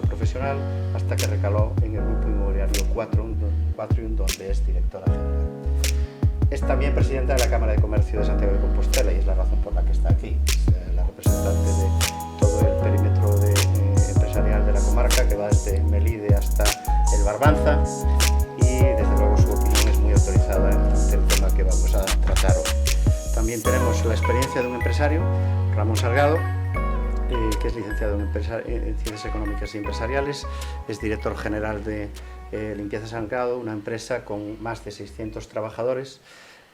profesional hasta que recaló en el Grupo Inmobiliario Quatrium, donde es directora general. Es también presidenta de la Cámara de Comercio de Santiago de Compostela y es la razón por la que está aquí. Es la representante de todo el perímetro empresarial de la comarca, que va desde Melide hasta el Barbanza, y desde luego su opinión es muy autorizada ante el tema que vamos a tratar hoy. También tenemos la experiencia de un empresario, Ramón Salgado, que es licenciado en Ciencias Económicas y Empresariales, es director general de Limpieza Salgado, una empresa con más de 600 trabajadores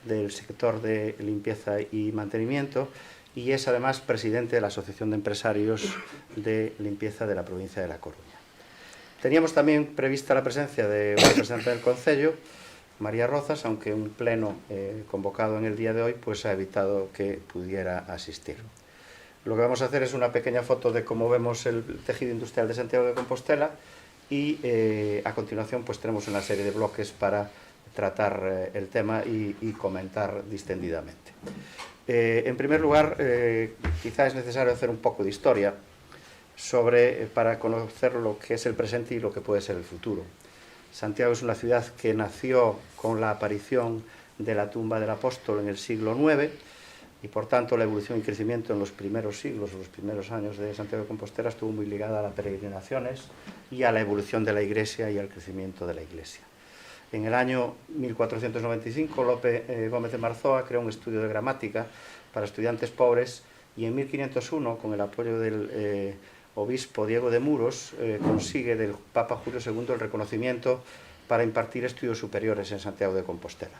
del sector de limpieza y mantenimiento, y es además presidente de la Asociación de Empresarios de Limpieza de la provincia de La Coruña. Teníamos también prevista la presencia de un representante del Concello, María Rozas, aunque un pleno convocado en el día de hoy pues ha evitado que pudiera asistir. Lo que vamos a hacer es una pequeña foto de cómo vemos el tejido industrial de Santiago de Compostela y a continuación pues tenemos una serie de bloques para tratar el tema y comentar distendidamente. En primer lugar, quizá es necesario hacer un poco de historia para conocer lo que es el presente y lo que puede ser el futuro. Santiago es una ciudad que nació con la aparición de la tumba del apóstol en el siglo IX, y por tanto la evolución y crecimiento en los primeros siglos, los primeros años de Santiago de Compostela estuvo muy ligada a las peregrinaciones y a la evolución de la Iglesia y al crecimiento de la Iglesia. En el año 1495 Lope Gómez de Marzoa creó un estudio de gramática para estudiantes pobres, y en 1501, con el apoyo del obispo Diego de Muros, consigue del Papa Julio II el reconocimiento para impartir estudios superiores en Santiago de Compostela.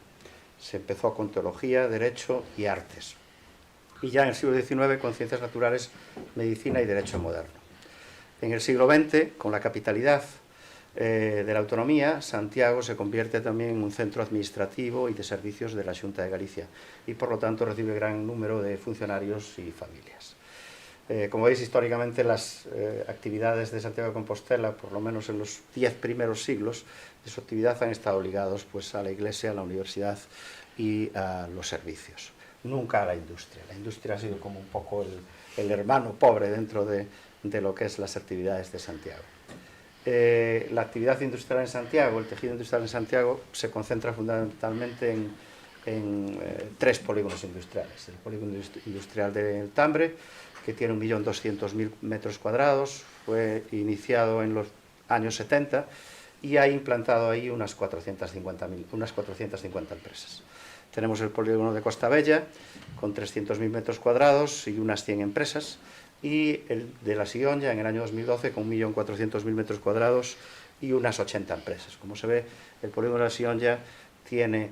Se empezó con teología, derecho y artes, y ya en el siglo XIX con ciencias naturales, medicina y derecho moderno. En el siglo XX, con la capitalidad de la autonomía, Santiago se convierte también en un centro administrativo y de servicios de la Xunta de Galicia, y por lo tanto recibe gran número de funcionarios y familias. Como veis, históricamente las actividades de Santiago de Compostela, por lo menos en los 10 primeros siglos de su actividad, han estado ligados pues, a la Iglesia, a la universidad y a los servicios. Nunca a la industria. La industria ha sido como un poco el hermano pobre dentro de lo que es las actividades de Santiago. La actividad industrial en Santiago, el tejido industrial en Santiago, se concentra fundamentalmente en 3 polígonos industriales. El polígono industrial del Tambre, que tiene 1.200.000 metros cuadrados, fue iniciado en los años 70 y ha implantado ahí unas 450 empresas. Tenemos el polígono de Costa Bella, con 300.000 metros cuadrados y unas 100 empresas, y el de La Sionja en el año 2012 con 1.400.000 metros cuadrados y unas 80 empresas. Como se ve, el polígono de La Sionja tiene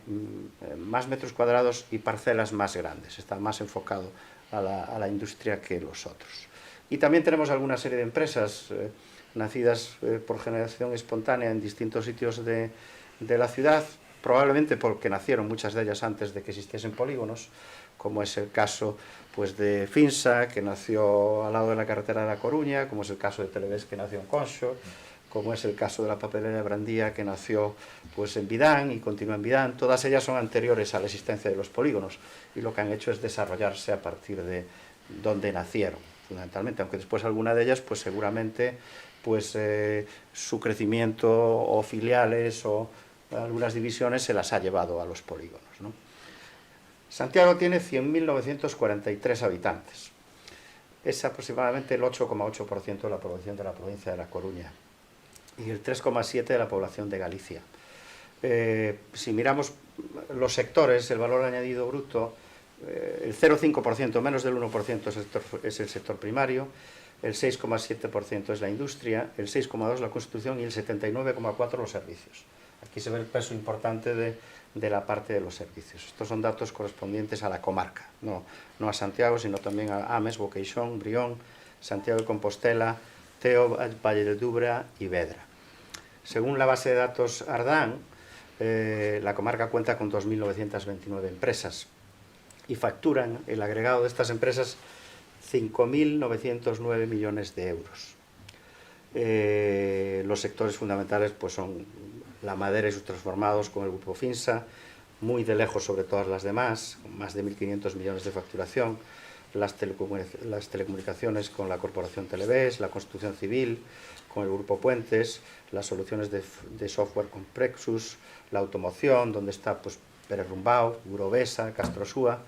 más metros cuadrados y parcelas más grandes, está más enfocado a la industria que los otros. Y también tenemos alguna serie de empresas nacidas por generación espontánea en distintos sitios de la ciudad, probablemente porque nacieron muchas de ellas antes de que existiesen polígonos, como es el caso pues, de Finsa, que nació al lado de la carretera de La Coruña, como es el caso de Televés, que nació en Conxo, como es el caso de la papelera de Brandía, que nació pues, en Bidán y continúa en Bidán. Todas ellas son anteriores a la existencia de los polígonos, y lo que han hecho es desarrollarse a partir de donde nacieron, fundamentalmente, aunque después alguna de ellas pues, seguramente pues, su crecimiento o filiales o algunas divisiones se las ha llevado a los polígonos, ¿no? Santiago tiene 100.943 habitantes. Es aproximadamente el 8,8% de la población de la provincia de La Coruña y el 3,7% de la población de Galicia. Si miramos los sectores, el valor añadido bruto, el 0,5%, menos del 1% es el sector primario, el 6,7% es la industria, el 6,2% la construcción y el 79,4% los servicios. Aquí se ve el peso importante de la parte de los servicios. Estos son datos correspondientes a la comarca, no a Santiago, sino también a Ames, Boqueixón, Brión, Santiago de Compostela, Teo, Valle de Dubra y Vedra. Según la base de datos Ardán, la comarca cuenta con 2.929 empresas y facturan el agregado de estas empresas 5.909 millones de euros. Los sectores fundamentales pues, son la madera y sus transformados con el grupo Finsa, muy de lejos sobre todas las demás, con más de 1.500 millones de facturación. las telecomunicaciones con la Corporación Televés, la construcción civil con el Grupo Puentes, las soluciones de software con Prexus, la automoción, donde está pues, Pérez Rumbao, Urovesa, Castrosúa,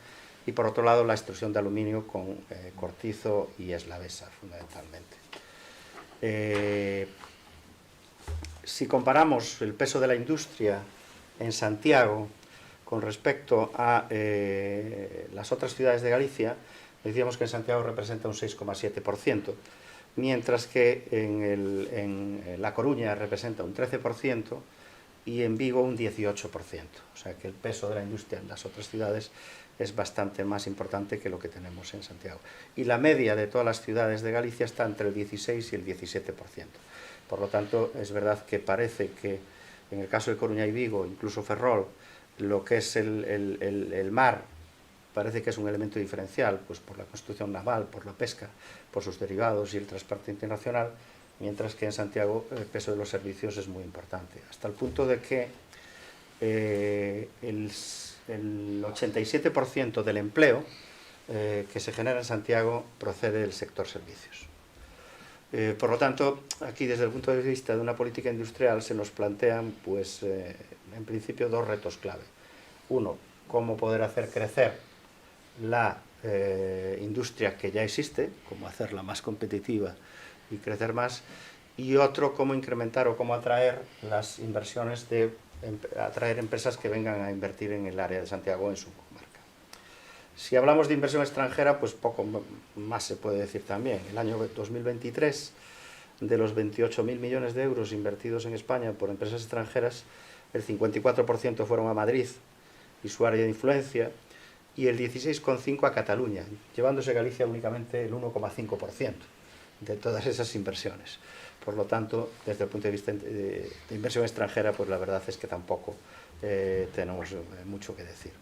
y por otro lado la extrusión de aluminio con Cortizo y Eslavesa, fundamentalmente. Si comparamos el peso de la industria en Santiago con respecto a las otras ciudades de Galicia, decíamos que en Santiago representa un 6,7%, mientras que en La Coruña representa un 13% y en Vigo un 18%. O sea que el peso de la industria en las otras ciudades es bastante más importante que lo que tenemos en Santiago. Y la media de todas las ciudades de Galicia está entre el 16 y el 17%. Por lo tanto, es verdad que parece que en el caso de Coruña y Vigo, incluso Ferrol, lo que es el mar parece que es un elemento diferencial, pues por la construcción naval, por la pesca, por sus derivados y el transporte internacional, mientras que en Santiago el peso de los servicios es muy importante, hasta el punto de que el 87% del empleo que se genera en Santiago procede del sector servicios. Por lo tanto, aquí desde el punto de vista de una política industrial se nos plantean, pues, en principio, dos retos clave. Uno, cómo poder hacer crecer la industria que ya existe, cómo hacerla más competitiva y crecer más, y otro, cómo incrementar o cómo atraer las inversiones, atraer empresas que vengan a invertir en el área de Santiago, en su comarca. Si hablamos de inversión extranjera, pues poco más se puede decir también. El año 2023, de los 28.000 millones de euros invertidos en España por empresas extranjeras, el 54% fueron a Madrid y su área de influencia, y el 16,5% a Cataluña, llevándose Galicia únicamente el 1,5% de todas esas inversiones. Por lo tanto, desde el punto de vista de inversión extranjera, pues la verdad es que tampoco tenemos mucho que decir.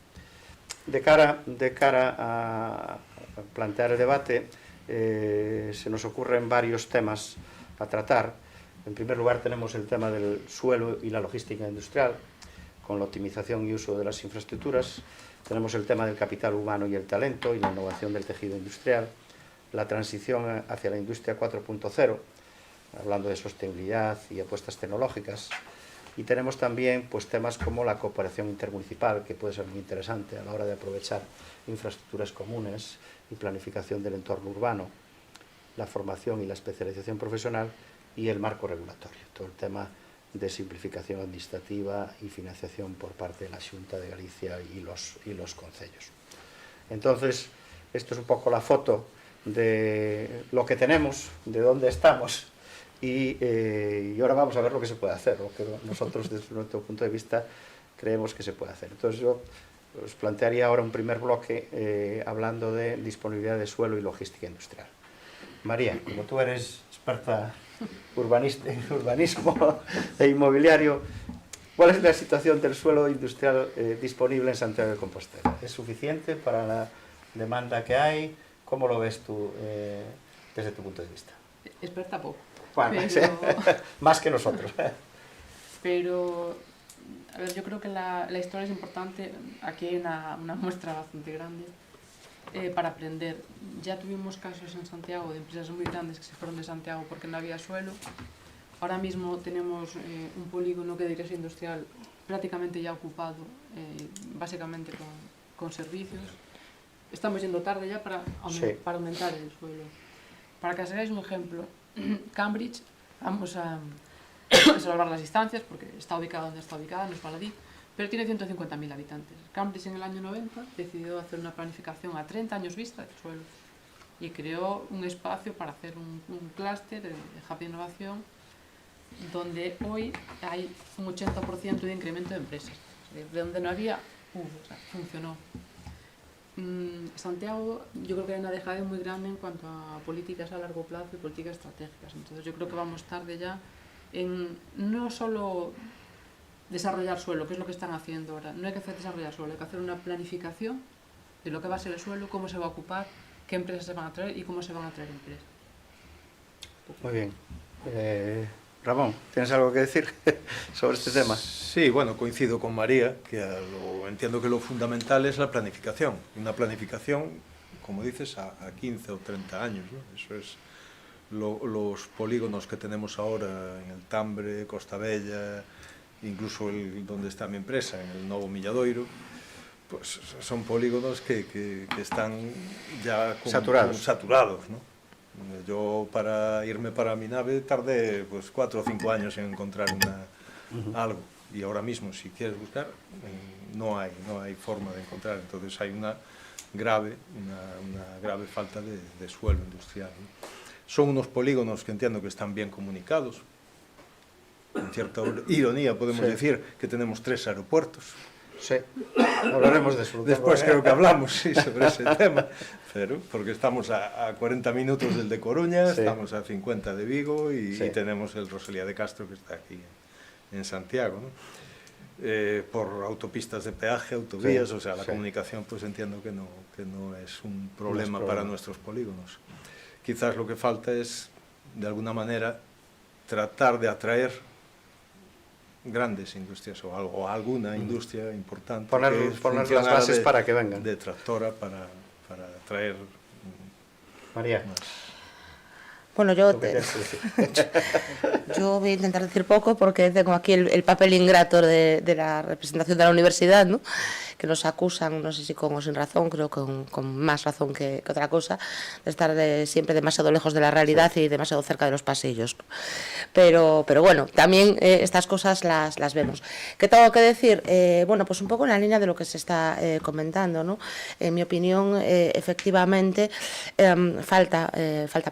De cara a plantear el debate, se nos ocurren varios temas a tratar. En primer lugar, tenemos el tema del suelo y la logística industrial, con la optimización y uso de las infraestructuras. Tenemos el tema del capital humano y el talento y la innovación del tejido industrial, la transición hacia la industria 4.0, hablando de sostenibilidad y apuestas tecnológicas. Y tenemos también pues, temas como la cooperación intermunicipal, que puede ser muy interesante a la hora de aprovechar infraestructuras comunes y planificación del entorno urbano, la formación y la especialización profesional y el marco regulatorio, todo el tema de simplificación administrativa y financiación por parte de la Xunta de Galicia y los concellos. Entonces, esto es un poco la foto de lo que tenemos, de dónde estamos, y ahora vamos a ver lo que se puede hacer, lo que nosotros desde nuestro punto de vista creemos que se puede hacer. Entonces yo os plantearía ahora un primer bloque hablando de disponibilidad de suelo y logística industrial. María, como tú eres experta en urbanismo e inmobiliario, ¿cuál es la situación del suelo industrial disponible en Santiago de Compostela? ¿Es suficiente para la demanda que hay? ¿Cómo lo ves tú desde tu punto de vista? Experta poco. Bueno, pero... sí, más que nosotros. Pero, a ver, yo creo que la historia es importante. Aquí hay una muestra bastante grande para aprender. Ya tuvimos casos en Santiago de empresas muy grandes que se fueron de Santiago porque no había suelo. Ahora mismo tenemos un polígono que diría industrial prácticamente ya ocupado, básicamente con servicios. Estamos yendo tarde ya para aumentar el suelo. Para que os hagáis un ejemplo, Cambridge, vamos a salvar las distancias porque está ubicada donde está ubicada, no es baladí, pero tiene 150.000 habitantes. Cambridge en el año 90 decidió hacer una planificación a 30 años vista del suelo y creó un espacio para hacer un clúster de hub de innovación donde hoy hay un 80% de incremento de empresas. De donde no había, o sea, funcionó. Santiago, yo creo que hay una dejadez muy grande en cuanto a políticas a largo plazo y políticas estratégicas. Entonces yo creo que vamos tarde ya en no solo desarrollar suelo, que es lo que están haciendo ahora. No hay que hacer desarrollar suelo, hay que hacer una planificación de lo que va a ser el suelo, cómo se va a ocupar, qué empresas se van a traer y cómo se van a traer empresas. Muy bien. Ramón, ¿tienes algo que decir sobre este tema? Sí, bueno, coincido con María, que entiendo que lo fundamental es la planificación. Una planificación como dices, a 15 o 30 años, ¿no? Eso es los polígonos que tenemos ahora en el Tambre, Costa Bella, incluso donde está mi empresa, en el Novo Milladoiro, pues son polígonos que están ya saturados, ¿no? Yo para irme para mi nave tardé pues 4 o 5 años en encontrar algo, y ahora mismo si quieres buscar no hay forma de encontrar. Entonces hay una grave falta de suelo industrial, ¿no? Son unos polígonos que entiendo que están bien comunicados, con cierta ironía podemos decir que tenemos 3 aeropuertos. Sí, hablaremos de eso. Después creo que hablamos sobre ese tema, pero porque estamos a 40 minutos del de Coruña, estamos a 50 de Vigo y tenemos el Rosalía de Castro que está aquí en Santiago, ¿no? Por autopistas de peaje, autovías, o sea, la comunicación pues entiendo que no es un problema para nuestros polígonos. Quizás lo que falta es, de alguna manera, tratar de atraer grandes industrias o alguna industria importante. Poner las bases para que vengan. De tractora para atraer María. más. Bueno, yo voy a intentar decir poco porque tengo aquí el papel ingrato de la representación de la universidad, ¿no? Que nos acusan, no sé si con o sin razón, creo que con más razón que otra cosa, de estar siempre demasiado lejos de la realidad y demasiado cerca de los pasillos, ¿no? Pero bueno, también estas cosas las vemos. ¿Qué tengo que decir? Bueno, pues un poco en la línea de lo que se está comentando, ¿no? En mi opinión, efectivamente, falta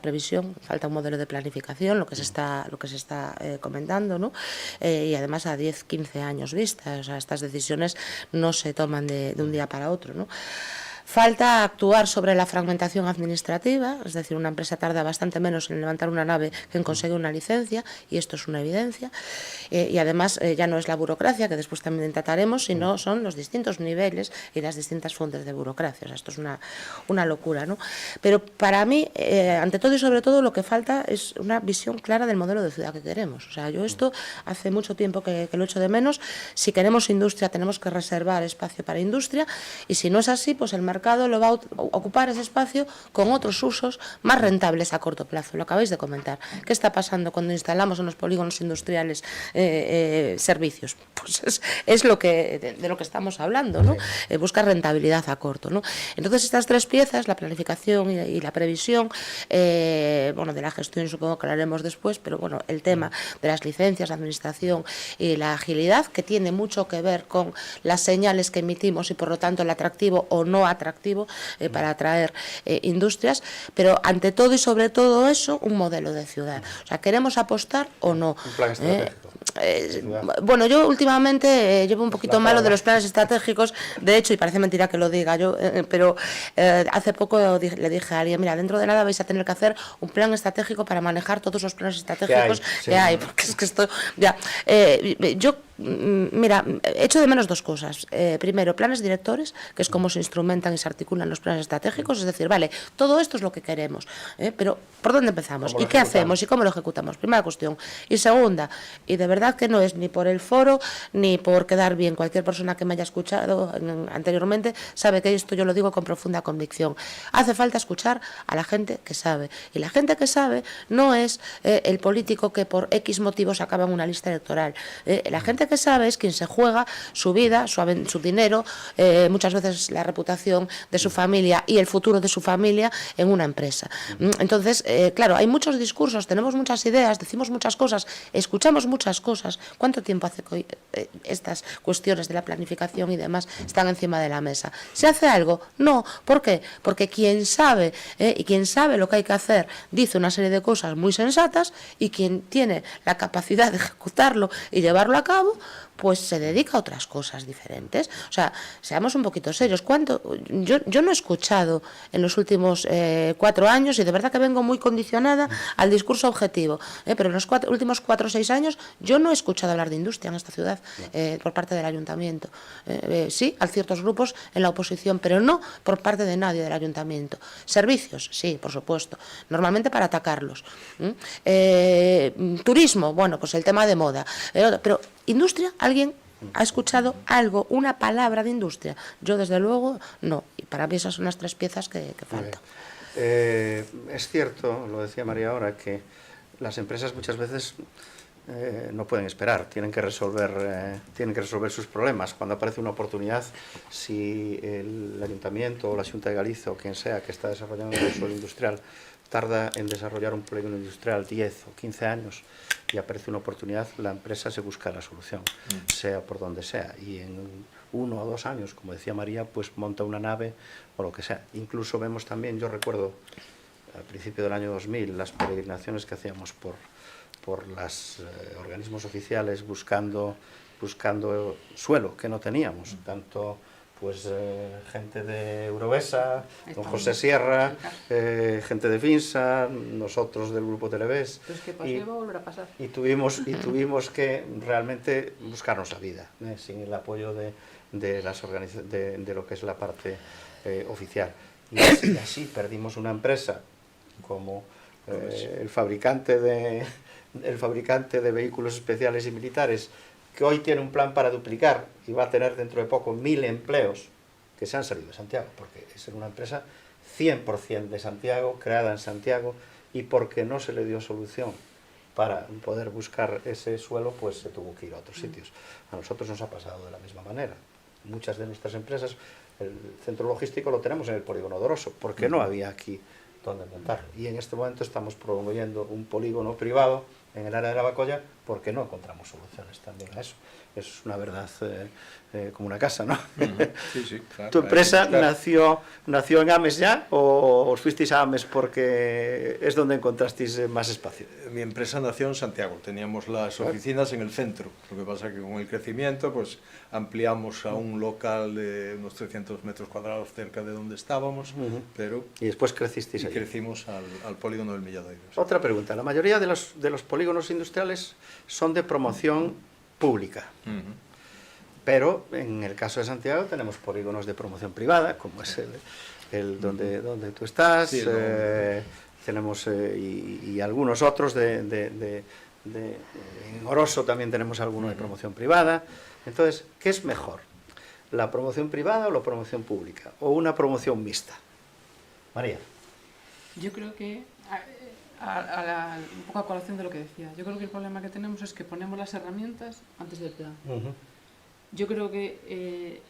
previsión, falta un modelo de planificación, lo que se está comentando, ¿no? Y además a 10, 15 años vista, o sea, estas decisiones no se toman de un día para otro, ¿no? Falta actuar sobre la fragmentación administrativa, es decir, una empresa tarda bastante menos en levantar una nave que en conseguir una licencia, y esto es una evidencia. Y además ya no es la burocracia, que después también trataremos, sino son los distintos niveles y las distintas fuentes de burocracia. O sea, esto es una locura, ¿no? Pero para mí, ante todo y sobre todo, lo que falta es una visión clara del modelo de ciudad que queremos. O sea, yo esto hace mucho tiempo que lo echo de menos. Si queremos industria, tenemos que reservar espacio para industria, y si no es así, pues el mercado lo va a ocupar ese espacio con otros usos más rentables a corto plazo. Lo acabáis de comentar. ¿Qué está pasando cuando instalamos en los polígonos industriales servicios? Pues es de lo que estamos hablando, ¿no? Buscar rentabilidad a corto, ¿no? Entonces estas 3 piezas, la planificación y la previsión, bueno, de la gestión supongo que hablaremos después, pero bueno, el tema de las licencias, la administración y la agilidad, que tiene mucho que ver con las señales que emitimos y por lo tanto el atractivo o no atractivo para atraer industrias, pero ante todo y sobre todo eso, un modelo de ciudad. O sea, ¿queremos apostar o no? Un plan estratégico. Bueno, yo últimamente llevo un poquito malo de los planes estratégicos, de hecho, y parece mentira que lo diga yo, pero hace poco le dije a alguien, mira, dentro de nada vais a tener que hacer un plan estratégico para manejar todos los planes estratégicos que hay, porque es que esto ya... yo, mira, echo de menos 2 cosas. Primero, planes directores, que es cómo se instrumentan y se articulan los planes estratégicos, es decir, vale, todo esto es lo que queremos, pero ¿por dónde empezamos? ¿Y qué hacemos? ¿Y cómo lo ejecutamos? Primera cuestión. Y segunda, y de verdad que no es ni por el foro, ni por quedar bien, cualquier persona que me haya escuchado anteriormente sabe que esto yo lo digo con profunda convicción. Hace falta escuchar a la gente que sabe, y la gente que sabe no es el político que por X motivos acaba en una lista electoral. La gente que sabe es quien se juega su vida, su dinero, muchas veces la reputación de su familia y el futuro de su familia en una empresa. Entonces, claro, hay muchos discursos, tenemos muchas ideas, decimos muchas cosas, escuchamos muchas cosas. ¿Cuánto tiempo hace que hoy estas cuestiones de la planificación y demás están encima de la mesa? ¿Se hace algo? No. ¿Por qué? Porque quien sabe y quien sabe lo que hay que hacer dice una serie de cosas muy sensatas, y quien tiene la capacidad de ejecutarlo y llevarlo a cabo, pues se dedica a otras cosas diferentes. O sea, seamos un poquito serios. Yo no he escuchado en los últimos 4 años, y de verdad que vengo muy condicionada al discurso objetivo, pero en los últimos 4 o 6 años yo no he escuchado hablar de industria en esta ciudad por parte del ayuntamiento. Sí, a ciertos grupos en la oposición, pero no por parte de nadie del ayuntamiento. Servicios, sí, por supuesto, normalmente para atacarlos. Turismo, bueno, pues el tema de moda, pero industria, ¿alguien ha escuchado algo, una palabra de industria. Yo, desde luego, no. Y para mí esas son las tres piezas que faltan. Es cierto, lo decía María ahora, que las empresas muchas veces no pueden esperar, tienen que resolver sus problemas. Cuando aparece una oportunidad, si el Ayuntamiento o la Xunta de Galicia o quien sea que está desarrollando el suelo industrial tarda en desarrollar un polígono industrial 10 o 15 años y aparece una oportunidad, la empresa se busca la solución, sea por donde sea, y en 1 o 2 años, como decía María, pues monta una nave o lo que sea. Incluso vemos también, yo recuerdo al principio del año 2000, las peregrinaciones que hacíamos por los organismos oficiales buscando suelo que no teníamos, tanto pues gente de Eurovesa, don José Sierra, gente de Finsa, nosotros del grupo Televés, Pero es que pasó y va a volver a pasar. Y tuvimos que realmente buscarnos la vida, sin el apoyo de lo que es la parte oficial. Y así perdimos una empresa como el fabricante de vehículos especiales y militares, que hoy tiene un plan para duplicar y va a tener dentro de poco 1000 empleos que se han salido de Santiago, porque es una empresa 100% de Santiago, creada en Santiago, y porque no se le dio solución para poder buscar ese suelo, pues se tuvo que ir a otros sitios. A nosotros nos ha pasado de la misma manera. Muchas de nuestras empresas, el centro logístico lo tenemos en el polígono de Oroso, porque no había aquí donde montarlo. Y en este momento estamos promoviendo un polígono privado en el área de la Bacolla porque no encontramos soluciones también a eso. Eso es una verdad como una casa, ¿no? Sí, sí, claro. ¿Tu empresa nació en Ames ya o os fuisteis a Ames porque es donde encontrasteis más espacio? Mi empresa nació en Santiago, teníamos las oficinas en el centro, lo que pasa que con el crecimiento pues ampliamos a un local de unos 300 metros cuadrados cerca de donde estábamos, pero... Y después crecisteis y allí. Crecimos al polígono del Milladoiro. Otra pregunta, la mayoría de los polígonos industriales son de promoción pública. Pero en el caso de Santiago tenemos polígonos de promoción privada, como es el donde tú estás, Sí, tenemos y algunos otros en Oroso también tenemos alguno de promoción privada. Entonces, ¿qué es mejor? ¿La promoción privada o la promoción pública? ¿O una promoción mixta? María. Yo creo que, un poco a colación de lo que decía, yo creo que el problema que tenemos es que ponemos las herramientas antes del plan. Yo creo que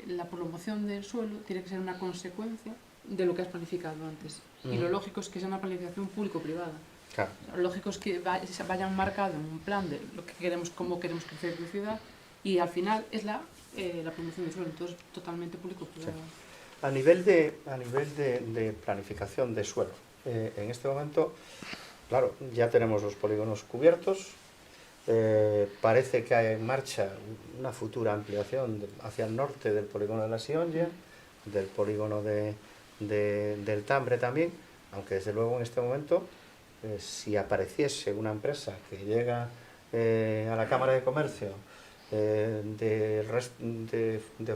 la promoción del suelo tiene que ser una consecuencia de lo que has planificado antes. Y lo lógico es que sea una planificación público-privada. Claro. Lo lógico es que vayan marcado en un plan de lo que queremos, cómo queremos crecer la ciudad, y al final es la promoción del suelo, entonces totalmente público-privada. Sí. A nivel de planificación de suelo, en este momento, claro, ya tenemos los polígonos cubiertos. Parece que hay en marcha una futura ampliación hacia el norte del polígono de la Siongia, del polígono del Tambre también, aunque desde luego en este momento, si apareciese una empresa que llega a la Cámara de Comercio de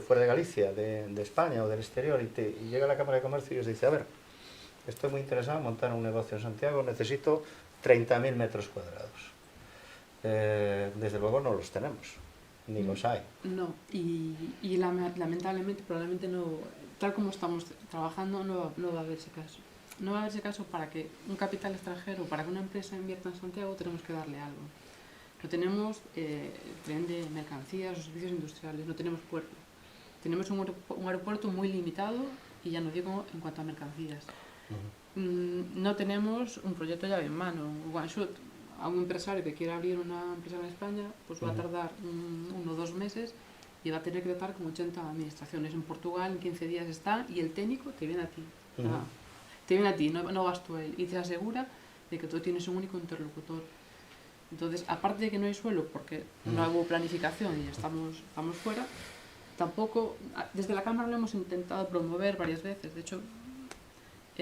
fuera de Galicia, de España o del exterior, y llega a la Cámara de Comercio y os dice, a ver, estoy muy interesado en montar un negocio en Santiago, necesito 30.000 metros cuadrados. Desde luego no los tenemos, ni los hay. No, y lamentablemente, probablemente no, tal como estamos trabajando, no va a haber ese caso. No va a haber ese caso para que un capital extranjero, para que una empresa invierta en Santiago, tenemos que darle algo. No tenemos tren de mercancías o servicios industriales, no tenemos puerto. Tenemos un aeropuerto muy limitado, y ya no digo en cuanto a mercancías. No tenemos un proyecto llave en mano, un one shot. A un empresario que quiera abrir una empresa en España, pues va a tardar 1 o 2 meses y va a tener que tratar con 80 administraciones. En Portugal en 15 días está, y el técnico te viene a ti. Te viene a ti, no vas tú a él, y te asegura de que tú tienes un único interlocutor. Entonces, aparte de que no hay suelo porque no hubo planificación y estamos fuera, tampoco, desde la Cámara lo hemos intentado promover varias veces. De hecho,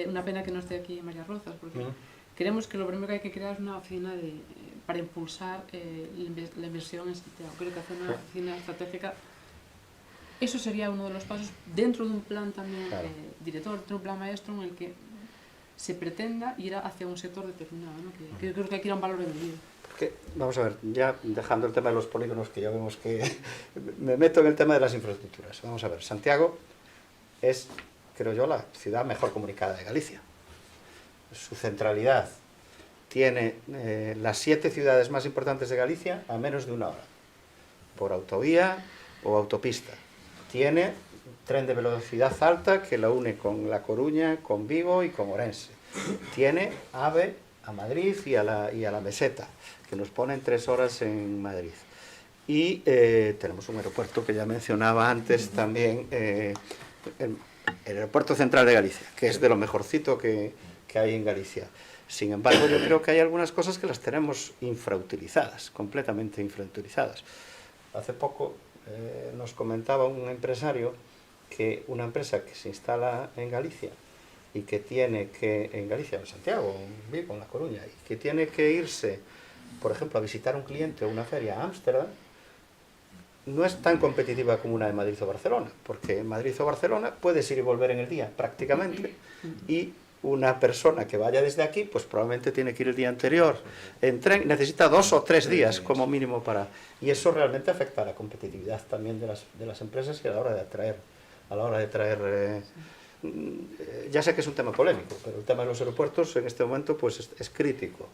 una pena que no esté aquí María Rozas, porque creemos que lo primero que hay que crear es una oficina para impulsar la inversión en Santiago. Creo que hacer una oficina estratégica, eso sería uno de los pasos dentro de un plan también director, dentro de un plan maestro en el que se pretenda ir hacia un sector determinado, ¿no? Que creo que hay que ir a un valor añadido. Vamos a ver, ya dejando el tema de los polígonos, que ya vemos que me meto en el tema de las infraestructuras. Vamos a ver, Santiago es, creo yo, la ciudad mejor comunicada de Galicia. Su centralidad tiene las 7 ciudades más importantes de Galicia a menos de 1 hora, por autovía o autopista. Tiene tren de velocidad alta que la une con La Coruña, con Vigo y con Orense. Tiene AVE a Madrid y a la Meseta, que nos ponen 3 horas en Madrid. Y tenemos un aeropuerto que ya mencionaba antes también, el aeropuerto central de Galicia, que es de lo mejorcito que hay en Galicia. Sin embargo, yo creo que hay algunas cosas que las tenemos infrautilizadas, completamente infrautilizadas. Hace poco nos comentaba un empresario que una empresa que se instala en Galicia y que tiene que, en Galicia, en Santiago, en Vigo, en La Coruña, y que tiene que irse, por ejemplo, a visitar a un cliente o una feria a Ámsterdam, no es tan competitiva como una de Madrid o Barcelona, porque en Madrid o Barcelona puedes ir y volver en el día, prácticamente, y una persona que vaya desde aquí, pues probablemente tiene que ir el día anterior en tren, necesita 2 o 3 días como mínimo para... Y eso realmente afecta a la competitividad también de las empresas y a la hora de atraer... ya sé que es un tema polémico, pero el tema de los aeropuertos en este momento pues es crítico.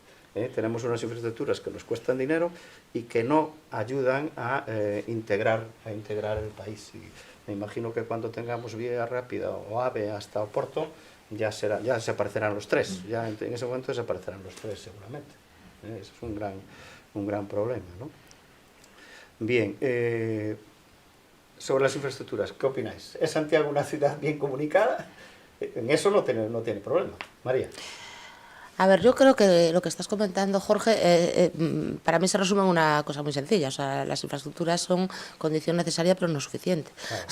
Tenemos unas infraestructuras que nos cuestan dinero y que no ayudan a integrar el país. Y me imagino que cuando tengamos vía rápida o AVE hasta Oporto, ya desaparecerán los 3. Ya en ese momento desaparecerán los 3 seguramente. Eso es un gran problema, ¿no? Bien, sobre las infraestructuras, ¿qué opináis? ¿Es Santiago una ciudad bien comunicada? En eso no tiene problema. María. A ver, yo creo que lo que estás comentando, Jorge, para mí se resume en una cosa muy sencilla. O sea, las infraestructuras son condición necesaria, pero no suficiente. Claro.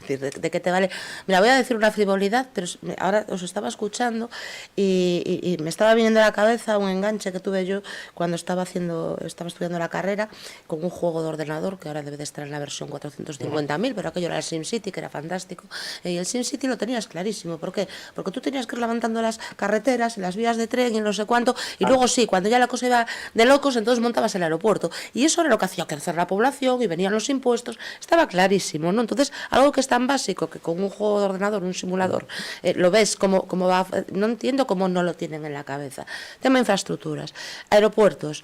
Es decir, ¿de qué te vale? Mira, voy a decir una frivolidad, pero ahora os estaba escuchando y me estaba viniendo a la cabeza un enganche que tuve yo cuando estaba estudiando la carrera con un juego de ordenador que ahora debe de estar en la versión 450.000, pero aquello era el SimCity, que era fantástico. Y el SimCity lo tenías clarísimo. ¿Por qué? Porque tú tenías que ir levantando las carreteras y las vías de tren y no sé cuánto, y luego sí, cuando ya la cosa iba de locos, entonces montabas el aeropuerto, y eso era lo que hacía crecer la población, y venían los impuestos, estaba clarísimo, ¿no? Entonces, algo que es tan básico, que con un juego de ordenador, un simulador, lo ves cómo va, no entiendo cómo no lo tienen en la cabeza. Tema infraestructuras, aeropuertos,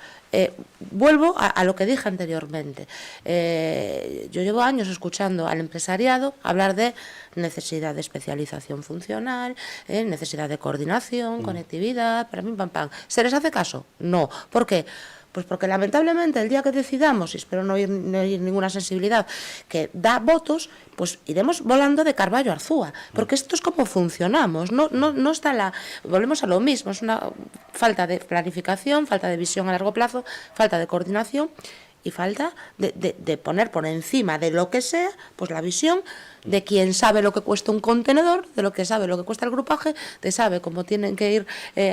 vuelvo a lo que dije anteriormente. Yo llevo años escuchando al empresariado hablar de necesidad de especialización funcional, necesidad de coordinación, conectividad, para mí, pam, pam. ¿Se les hace caso? No. ¿Por qué? Pues porque lamentablemente el día que decidamos, y espero no ir ninguna sensibilidad, que da votos, pues iremos volando de Carballo a Arzúa, porque esto es como funcionamos, no está volvemos a lo mismo, es una falta de planificación, falta de visión a largo plazo, falta de coordinación y falta de poner por encima de lo que sea, pues la visión de quien sabe lo que cuesta un contenedor, de lo que sabe lo que cuesta el grupaje, de sabe cómo tienen que ir,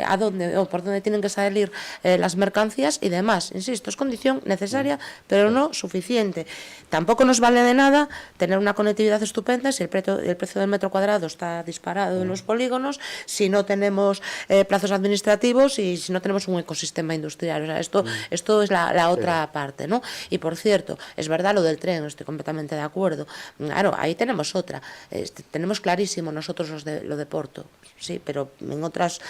a dónde o por dónde tienen que salir las mercancías y demás. Insisto, es condición necesaria, pero no suficiente. Tampoco nos vale de nada tener una conectividad estupenda si el precio del metro cuadrado está disparado en los polígonos, si no tenemos plazos administrativos y si no tenemos un ecosistema industrial. O sea, esto es la otra parte, ¿no? Y por cierto, es verdad lo del tren, estoy completamente de acuerdo. Claro, ahí tenemos otra. Tenemos clarísimo nosotros lo de Porto, sí, pero en otras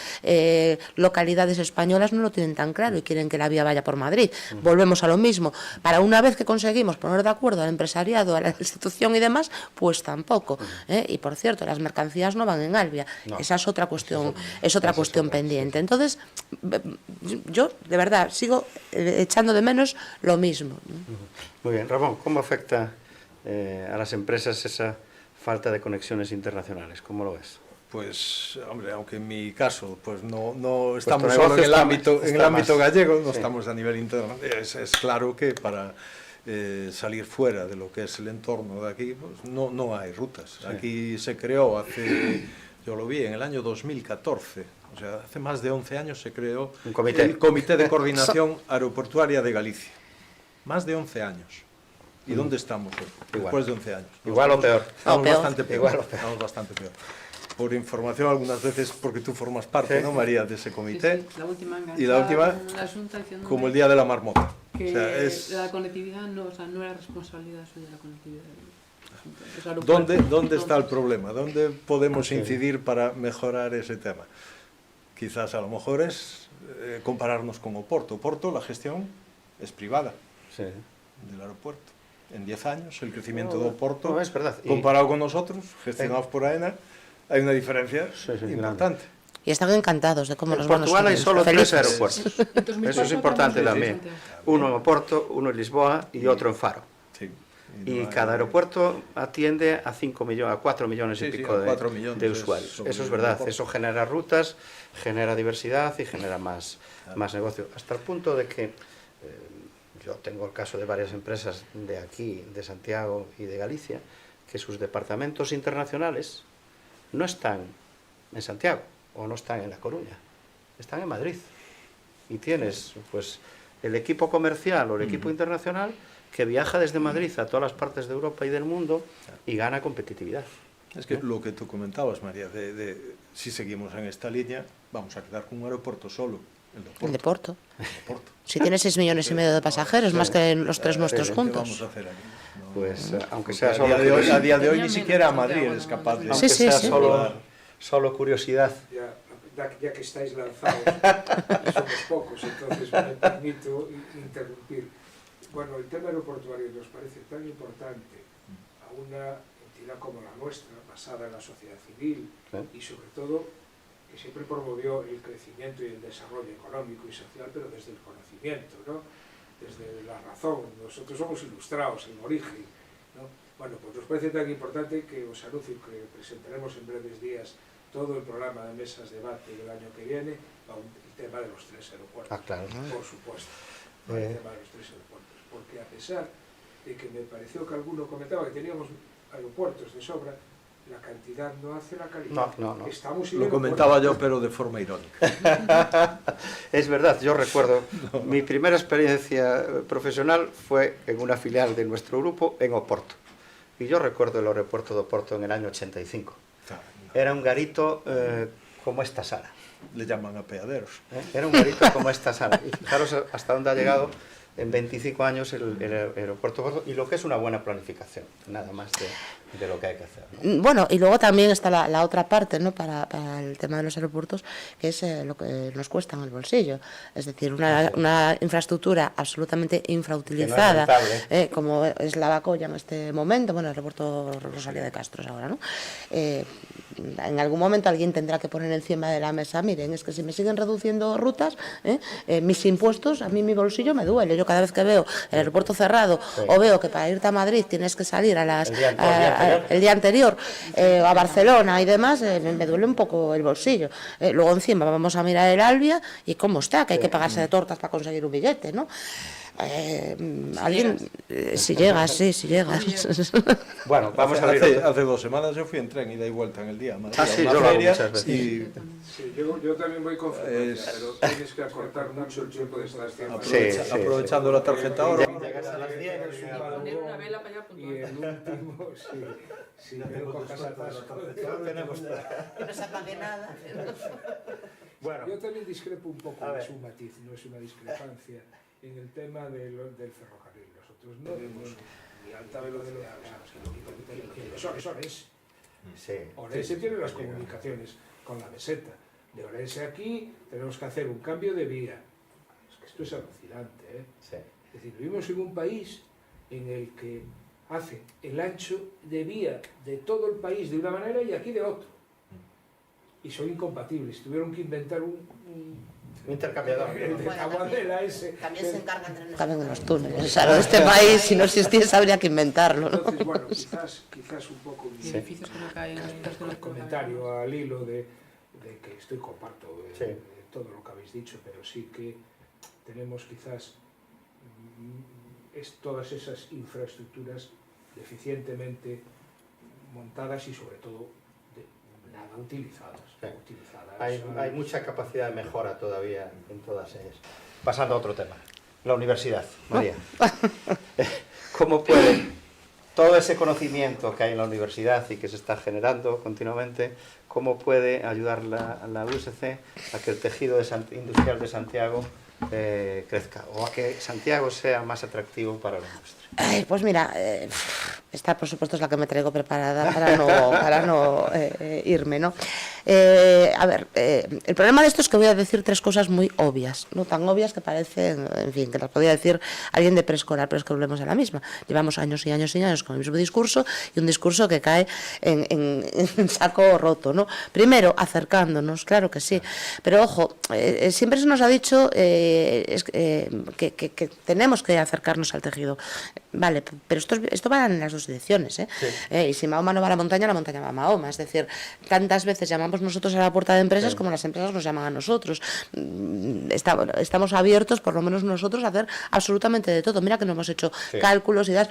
localidades españolas no lo tienen tan claro y quieren que la vía vaya por Madrid. Volvemos a lo mismo. Para una vez que conseguimos poner de acuerdo al empresariado, a la institución y demás, pues tampoco. Y por cierto, las mercancías no van en Albia. No. Esa es otra cuestión, pendiente. Entonces, yo de verdad sigo echando de menos lo mismo. Muy bien, Ramón, ¿cómo afecta a las empresas esa falta de conexiones internacionales? ¿Cómo lo ves? Pues, hombre, aunque en mi caso pues no estamos solo en el ámbito gallego, no estamos a nivel internacional. Es claro que para salir fuera de lo que es el entorno de aquí, pues no hay rutas. Sí. Aquí se creó yo lo vi en el año 2014, o sea, hace más de 11 años se creó el Comité de Coordinación Aeroportuaria de Galicia. Más de 11 años. ¿Y dónde estamos hoy? Después de 11 años. Igual o peor. Estamos bastante peor. Estamos bastante peor. por información, algunas veces porque tú formas parte, ¿no, María, de ese comité? Sí, la última Y la última, como el Día de la Marmota. Que O sea, es... la conectividad no, o sea, no era responsabilidad suya la conectividad. ¿Dónde está el problema? ¿Dónde podemos incidir para mejorar ese tema? Quizás a lo mejor es compararnos con Oporto. Oporto, la gestión es privada del aeropuerto. En 10 años, el crecimiento de Oporto, es verdad. comparado con nosotros, gestionados por AENA, hay una diferencia importante. Y están encantados de cómo En nos van a Portugal hay solo 3 felices. aeropuertos. Eso es importante también. Uno en Oporto, uno en Lisboa y otro en Faro. Sí. Y cada aeropuerto atiende a 4 millones y pico de usuarios. Eso es verdad. Eso genera rutas, genera diversidad y genera más negocio. Hasta el punto de que yo tengo el caso de varias empresas de aquí, de Santiago y de Galicia, que sus departamentos internacionales no están en Santiago o no están en La Coruña, están en Madrid. Y tienes pues el equipo comercial o el equipo internacional que viaja desde Madrid a todas las partes de Europa y del mundo y gana competitividad. Es que lo que tú comentabas, María, si seguimos en esta línea, vamos a quedar con un aeropuerto solo, el de Porto. Si tiene 6,5 millones de pasajeros, más que los 3 nuestros juntos. ¿Qué vamos a hacer aquí? Pues aunque sea solo a día de hoy ni siquiera a Madrid eres capaz de... Aunque sea solo curiosidad. Ya que estáis lanzados, y somos pocos, entonces me permito interrumpir. Bueno, el tema aeroportuario nos parece tan importante a una entidad como la nuestra, basada en la sociedad civil, y sobre todo que siempre promovió el crecimiento y el desarrollo económico y social, pero desde el conocimiento, ¿no? Desde la razón. Nosotros somos ilustrados en origen, ¿no? Bueno, pues nos parece tan importante que os anuncio que presentaremos en breves días todo el programa de mesas de debate del año que viene, el tema de los 3 aeropuertos, por supuesto, el tema de los 3 aeropuertos, porque a pesar de que me pareció que alguno comentaba que teníamos aeropuertos de sobra, la cantidad no hace la calidad. No. Estamos lo comentaba yo, pero de forma irónica. Es verdad, yo recuerdo, mi primera experiencia profesional fue en una filial de nuestro grupo en Oporto. Y yo recuerdo el aeropuerto de Oporto en el año 85. Era un garito como esta sala. Le llaman apeaderos. Era un garito como esta sala. Y fijaros hasta dónde ha llegado en 25 años el aeropuerto de Oporto y lo que es una buena planificación, nada más de lo que hay que hacer, ¿no? Bueno, y luego también está la otra parte, ¿no? Para el tema de los aeropuertos, que es lo que nos cuesta en el bolsillo. Es decir, una infraestructura absolutamente infrautilizada, como es la Bacoya en este momento, bueno, el aeropuerto Rosalía de Castro ahora, ¿no? En algún momento alguien tendrá que poner encima de la mesa, miren, es que si me siguen reduciendo rutas, mis impuestos, a mí mi bolsillo me duele. Yo cada vez que veo el aeropuerto cerrado o veo que para irte a Madrid tienes que salir el día anterior a Barcelona y demás, me duele un poco el bolsillo. Luego encima vamos a mirar el Albia y cómo está, que hay que pagarse de tortas para conseguir un billete, ¿no? Alguien, si llegas, si llegas. Bueno, vamos a ver. Hace 2 semanas yo fui en tren ida y vuelta en el día. Sí, yo lo hago muchas veces. Sí, yo también voy con frecuencia, pero tienes que acortar mucho el tiempo de estar haciendo. Aprovechando la tarjeta ahora. Llegas a las 10 Poner una vela para allá y el último, sí, pero cojas atasco. Que no se apague nada. Bueno, yo también discrepo un poco, es un matiz, no es una discrepancia, en el tema del ferrocarril. Nosotros no tenemos ni alta velocidad, son Orense. Orense tiene las comunicaciones con la meseta. De Orense aquí tenemos que hacer un cambio de vía. Es que esto es alucinante, ¿eh? Sí. Es decir, vivimos en un país en el que hace el ancho de vía de todo el país de una manera y aquí de otro. Y son incompatibles. Tuvieron que inventar un intercambiador. El de Taboadela ese. También se encargan de los túneles. O sea, de este país, si no existiese, habría que inventarlo, ¿no? Entonces, bueno, quizás un poco edificios que no caen, el comentario al hilo de que comparto todo lo que habéis dicho, pero sí que tenemos quizás todas esas infraestructuras deficientemente montadas y sobre todo nada utilizadas. Hay mucha capacidad de mejora todavía en todas ellas. Pasando a otro tema, la universidad, María. ¿Cómo puede todo ese conocimiento que hay en la universidad y que se está generando continuamente, ¿cómo puede ayudar la USC a que el tejido industrial de Santiago crezca o a que Santiago sea más atractivo para la industria? Pues mira, esta por supuesto es la que me traigo preparada para no irme, ¿no? A ver, el problema de esto es que voy a decir tres cosas muy obvias, no tan obvias que parecen, en fin, que las podría decir alguien de preescolar, pero es que volvemos a la misma. Llevamos años y años y años con el mismo discurso y un discurso que cae en saco roto, ¿no? Primero, acercándonos, claro que sí, pero ojo, siempre se nos ha dicho que tenemos que acercarnos al tejido. Vale, pero esto va en las dos direcciones, ¿eh? Sí. Y si Mahoma no va a la montaña va a Mahoma. Es decir, tantas veces llamamos nosotros a la puerta de empresas, sí, como las empresas nos llaman a nosotros. Estamos abiertos, por lo menos nosotros, a hacer absolutamente de todo. Mira que no hemos hecho, sí, cálculos y das.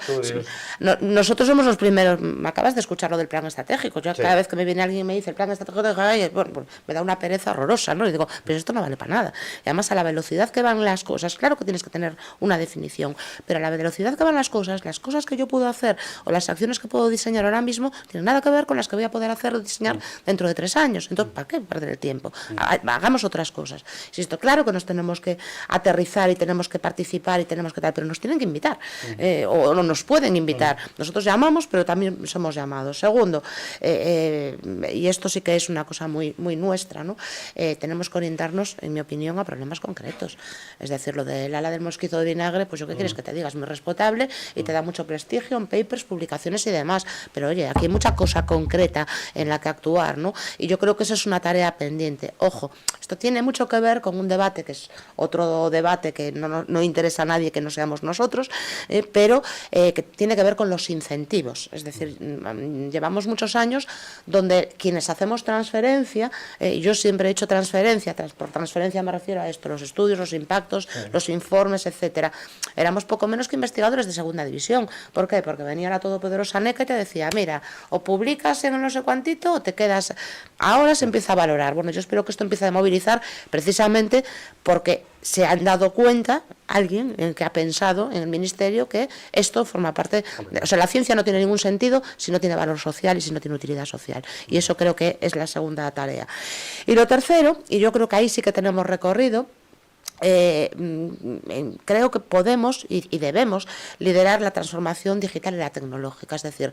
Nosotros somos los primeros. Me acabas de escuchar lo del plan estratégico. Yo, sí, cada vez que me viene alguien y me dice el plan estratégico, bueno, me da una pereza horrorosa, ¿no? Y digo, pero esto no vale para nada. Y además, a la velocidad que van las cosas, claro que tienes que tener una definición, pero a la velocidad que van las cosas que yo puedo hacer o las acciones que puedo diseñar ahora mismo tienen nada que ver con las que voy a poder hacer o diseñar dentro de 3 años. Entonces, ¿para qué perder el tiempo? Hagamos otras cosas. Insisto, claro que nos tenemos que aterrizar y tenemos que participar y tenemos que tal, pero nos tienen que invitar o no nos pueden invitar. Nosotros llamamos, pero también somos llamados. Segundo, y esto sí que es una cosa muy, muy nuestra, ¿no? Tenemos que orientarnos, en mi opinión, a problemas concretos. Es decir, lo del ala del mosquito de vinagre, pues yo qué quieres que te diga, es muy respetable y te da mucho prestigio en papers, publicaciones y demás, pero oye, aquí hay mucha cosa concreta en la que actuar, ¿no? Y yo creo que esa es una tarea pendiente. Ojo, esto tiene mucho que ver con un debate que es otro debate que no interesa a nadie que no seamos nosotros, pero que tiene que ver con los incentivos. Es decir, llevamos muchos años donde quienes hacemos transferencia, yo siempre he hecho transferencia, por transferencia me refiero a esto, los estudios, los impactos, los informes, etcétera. Éramos poco menos que investigadores de segunda división. ¿Por qué? Porque venía la todopoderosa NECA y te decía, mira, o publicas en no sé cuántito o te quedas. Ahora se empieza a valorar. Bueno, yo espero que esto empiece a movilizar precisamente porque se han dado cuenta, alguien que ha pensado en el Ministerio que esto forma parte, o sea, la ciencia no tiene ningún sentido si no tiene valor social y si no tiene utilidad social. Y eso creo que es la segunda tarea. Y lo tercero, y yo creo que ahí sí que tenemos recorrido, creo que podemos y debemos liderar la transformación digital y la tecnológica, es decir,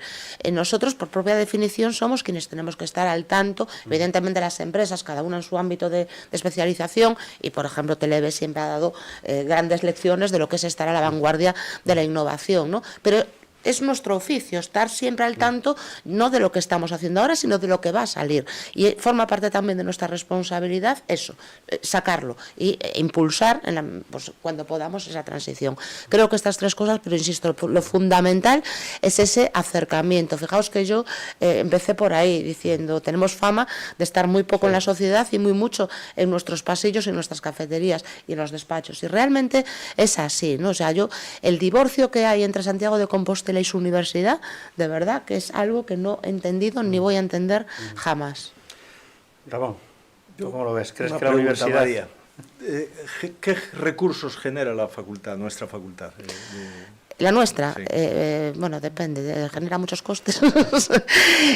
nosotros por propia definición somos quienes tenemos que estar al tanto, evidentemente las empresas, cada una en su ámbito de especialización y por ejemplo Televe siempre ha dado grandes lecciones de lo que es estar a la vanguardia de la innovación, ¿no? Pero es nuestro oficio estar siempre al tanto, no de lo que estamos haciendo ahora, sino de lo que va a salir. Y forma parte también de nuestra responsabilidad eso, sacarlo e impulsar pues, cuando podamos esa transición. Creo que estas tres cosas, pero insisto, lo fundamental es ese acercamiento. Fijaos que yo empecé por ahí diciendo, tenemos fama de estar muy poco en la sociedad y muy mucho en nuestros pasillos, en nuestras cafeterías y en los despachos. Y realmente es así, ¿no? O sea, el divorcio que hay entre Santiago de Compostela y su universidad, de verdad que es algo que no he entendido ni voy a entender jamás. Ramón, ¿tú cómo lo ves? ¿Crees que la universidad... María, ¿qué recursos genera la facultad, nuestra facultad? La nuestra, sí. Bueno, depende, genera muchos costes y recursos.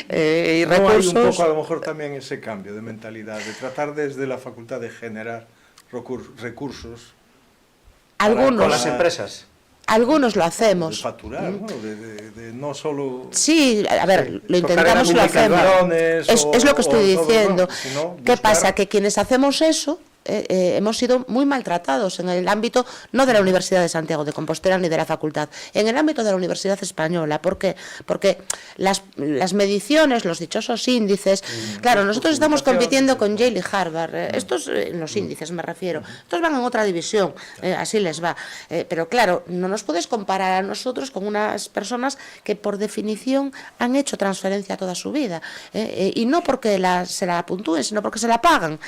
Hay un poco a lo mejor también ese cambio de mentalidad, de tratar desde la facultad de generar recursos. Algunos, con las empresas. Algunos lo hacemos. De facturar, ¿no? De no solo... Sí, a ver, lo intentamos y lo hacemos. Es lo que estoy diciendo. Todo, ¿no? Buscar... ¿Qué pasa? Que quienes hacemos eso... hemos sido muy maltratados en el ámbito no de la Universidad de Santiago de Compostela ni de la facultad, en el ámbito de la Universidad Española. ¿Por qué? Porque las mediciones, los dichosos índices, claro, nosotros estamos compitiendo con Yale y Harvard, estos en los índices me refiero, estos van en otra división, así les va, pero claro, no nos puedes comparar a nosotros con unas personas que por definición han hecho transferencia toda su vida, y no porque se la puntúen, sino porque se la pagan.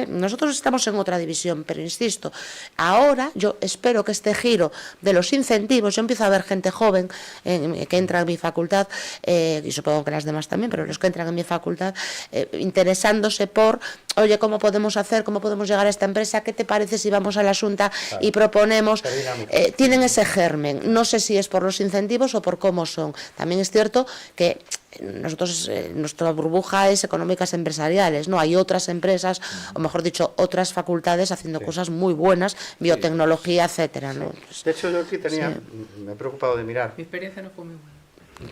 Nosotros estamos estaríamos en otra división, pero insisto, ahora yo espero que este giro de los incentivos, yo empiezo a ver gente joven que entra en mi facultad, y supongo que las demás también, pero los que entran en mi facultad, interesándose por, oye, ¿cómo podemos hacer, cómo podemos llegar a esta empresa? ¿Qué te parece si vamos a la Xunta y proponemos? Tienen ese germen, no sé si es por los incentivos o por cómo son. También es cierto que nosotros, nuestra burbuja es económicas empresariales, ¿no? Hay otras empresas, o mejor dicho, otras facultades haciendo cosas muy buenas, biotecnología, etcétera, ¿no? De hecho, yo aquí tenía, me he preocupado de mirar, Mi experiencia no fue muy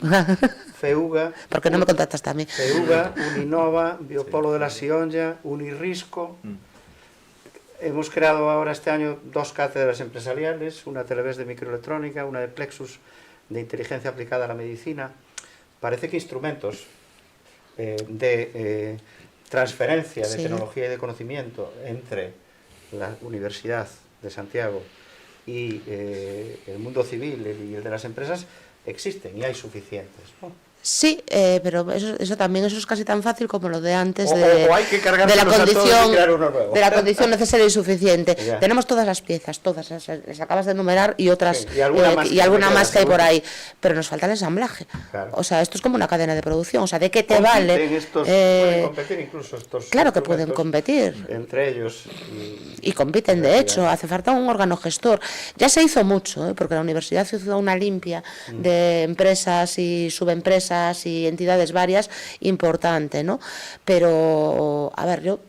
buena. FEUGA, ¿Por qué no me contactaste a mí? FEUGA, Uninova, Biopolo de la Sionja, Unirrisco. Hemos creado ahora este año 2 cátedras empresariales, una Televés de microelectrónica, una de Plexus de inteligencia aplicada a la medicina. Parece que instrumentos de transferencia de tecnología y de conocimiento entre la Universidad de Santiago y el mundo civil y el de las empresas existen y hay suficientes, ¿no? Sí, pero eso también eso es casi tan fácil como lo de antes O hay que cargárselos a todos y crear uno nuevo. de la condición necesaria y suficiente. Ya. Tenemos todas las piezas, todas, las acabas de enumerar y otras, Sí, y alguna más que hay seguro. por ahí, pero nos falta el ensamblaje. Claro. O sea, esto es como una cadena de producción, o sea, ¿de qué te Compiten vale? estos, pueden competir incluso estos Claro que pueden instrumentos competir. entre ellos Y compiten, de hecho, hace falta un órgano gestor. Ya se hizo mucho, porque la universidad hizo una limpia de empresas y subempresas y entidades varias importante, ¿no? Pero, a ver, yo...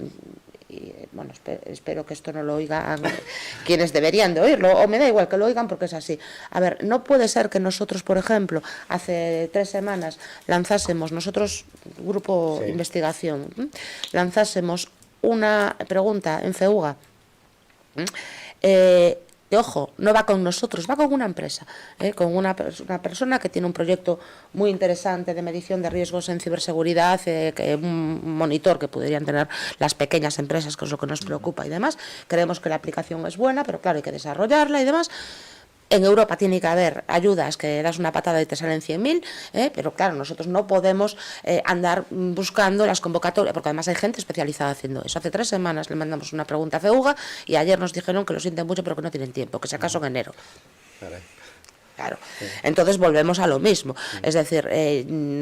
bueno, espero que esto no lo oigan quienes deberían de oírlo, o me da igual que lo oigan porque es así. A ver, no puede ser que nosotros, por ejemplo, hace 3 semanas lanzásemos, nosotros, grupo de investigación, lanzásemos una pregunta en FEUGA, que, ojo, no va con nosotros, va con una empresa, con una persona que tiene un proyecto muy interesante de medición de riesgos en ciberseguridad, un monitor que podrían tener las pequeñas empresas, que es lo que nos preocupa y demás. Creemos que la aplicación es buena, pero claro, hay que desarrollarla y demás. En Europa tiene que haber ayudas que das una patada y te salen 100.000, pero claro, nosotros no podemos andar buscando las convocatorias, porque además hay gente especializada haciendo eso. Hace 3 semanas le mandamos una pregunta a FEUGA y ayer nos dijeron que lo sienten mucho pero que no tienen tiempo, que si acaso en enero. Claro. Entonces volvemos a lo mismo. Es decir,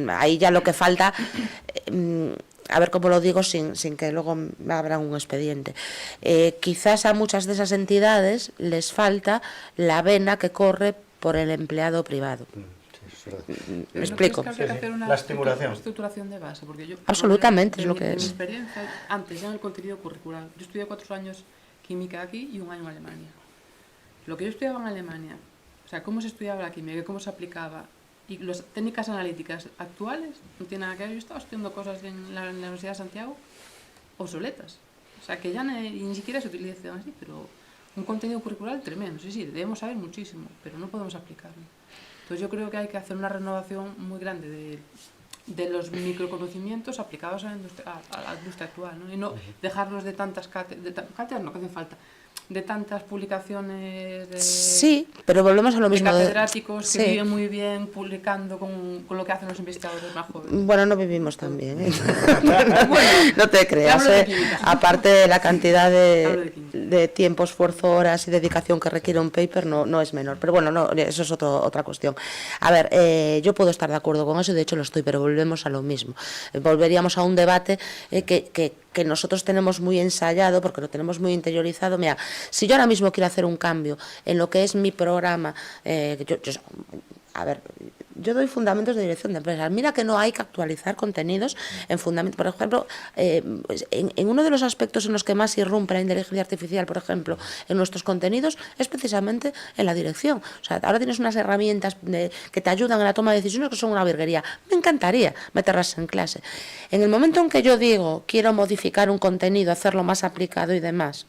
ahí ya lo que falta... a ver cómo lo digo sin que luego me abran un expediente. Quizás a muchas de esas entidades les falta la vena que corre por el empleado privado. ¿Me explico? ¿No crees que habría que hacer una La estimulación. estructuración de base? Porque yo, Absolutamente, de es lo mi- que de es. mi experiencia, antes ya en el contenido curricular, yo estudié 4 años química aquí y 1 año en Alemania. Lo que yo estudiaba en Alemania, o sea, cómo se estudiaba la química y cómo se aplicaba, y las técnicas analíticas actuales no tienen nada que ver. Yo estaba estudiando cosas en la Universidad de Santiago obsoletas. O sea, que ya ni siquiera se utilizan así, pero un contenido curricular tremendo. Sí, debemos saber muchísimo, pero no podemos aplicarlo. Entonces yo creo que hay que hacer una renovación muy grande de los microconocimientos aplicados a la industria actual, ¿no? Y no dejarlos de tantas cátedras, no que hacen falta, de tantas publicaciones de, Sí, pero volvemos a lo de mismo. catedráticos que Sí. viven muy bien publicando con lo que hacen los investigadores más jóvenes. Bueno, no vivimos tan bien, ¿eh? No te creas, hablo de química. Aparte de la cantidad Hablo de química. de tiempo, esfuerzo, horas y dedicación que requiere un paper, no es menor. Pero bueno, no, eso es otra cuestión. A ver, yo puedo estar de acuerdo con eso, de hecho lo estoy, pero volvemos a lo mismo. Volveríamos a un debate que nosotros tenemos muy ensayado, porque lo tenemos muy interiorizado. Mira, si yo ahora mismo quiero hacer un cambio en lo que es mi programa, a ver, yo doy fundamentos de dirección de empresas. Mira que no hay que actualizar contenidos en fundamentos. Por ejemplo, en uno de los aspectos en los que más irrumpe la inteligencia artificial, por ejemplo, en nuestros contenidos, es precisamente en la dirección. O sea, ahora tienes unas herramientas que te ayudan en la toma de decisiones que son una virguería. Me encantaría meterlas en clase. En el momento en que yo digo, quiero modificar un contenido, hacerlo más aplicado y demás,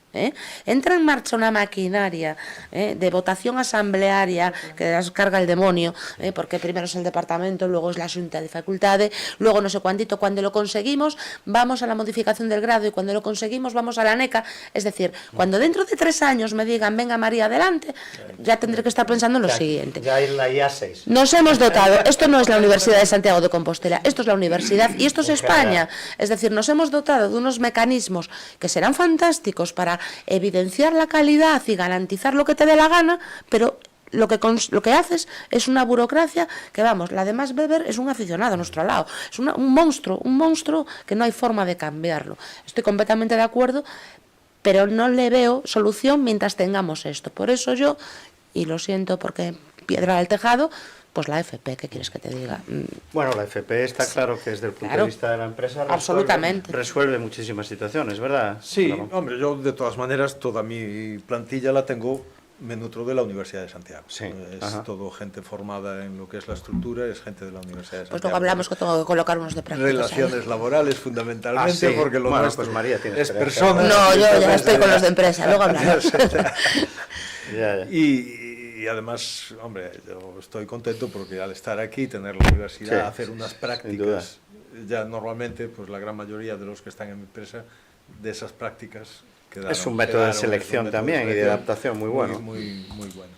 entra en marcha una maquinaria de votación asamblearia que las carga el demonio, porque primero primero es el departamento, luego es la xunta de facultade, luego no sé cuántito, cuando lo conseguimos vamos a la modificación del grado y cuando lo conseguimos vamos a la NECA, es decir, cuando dentro de 3 años me digan venga María adelante, ya tendré que estar pensando en lo siguiente. Ya hay la IA6. Nos hemos dotado, esto no es la Universidad de Santiago de Compostela, esto es la universidad y esto es España, es decir, nos hemos dotado de unos mecanismos que serán fantásticos para evidenciar la calidad y garantizar lo que te dé la gana, pero lo que haces es una burocracia que, vamos, la de Max Weber es un aficionado a nuestro lado, es un monstruo que no hay forma de cambiarlo. Estoy completamente de acuerdo, pero no le veo solución mientras tengamos esto. Por eso yo, y lo siento porque piedra al tejado, pues la FP, ¿qué quieres que te diga? Bueno, la FP está claro que desde el punto de vista de la empresa absolutamente resuelve muchísimas situaciones, ¿verdad? Sí, Claro. hombre, yo de todas maneras toda mi plantilla la tengo, me nutro de la Universidad de Santiago. Sí, Es ajá. todo gente formada en lo que es la estructura, es gente de la Universidad de Pues Santiago. luego hablamos que tengo que colocar unos de prácticos. Relaciones laborales fundamentalmente, Ah, sí. porque lo Bueno, nuestro pues María tiene es experiencia. personas. No, yo ya entonces, estoy con los de empresa, luego hablamos. Ya. Y además, hombre, yo estoy contento porque al estar aquí, tener la universidad, Sí, hacer unas sin prácticas, ya normalmente, pues la gran mayoría de los que están en mi empresa, de esas prácticas quedaron. Es un método de selección es un método también y de adaptación muy bueno. Muy bueno.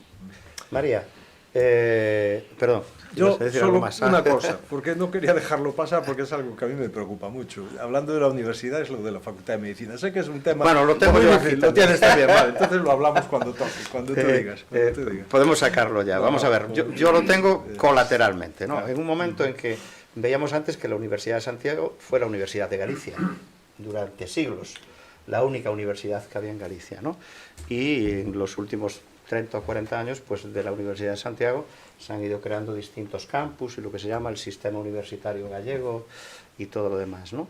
María, perdón. Yo ibas a decir algo solo más. una cosa, porque no quería dejarlo pasar, porque es algo que a mí me preocupa mucho. Hablando de la universidad, es lo de la Facultad de Medicina. Sé que es un tema Bueno, lo tengo muy yo difícil, aquí lo también. tienes también, vale. Entonces lo hablamos cuando toque, cuando tú digas. Cuando tú digas. Podemos sacarlo ya. No, Vamos a ver, no, yo lo tengo colateralmente, ¿no? Claro. En un momento en que veíamos antes que la Universidad de Santiago fue la Universidad de Galicia durante siglos, la única universidad que había en Galicia, ¿no? Y en los últimos 30 o 40 años, pues de la Universidad de Santiago se han ido creando distintos campus y lo que se llama el sistema universitario gallego y todo lo demás, ¿no?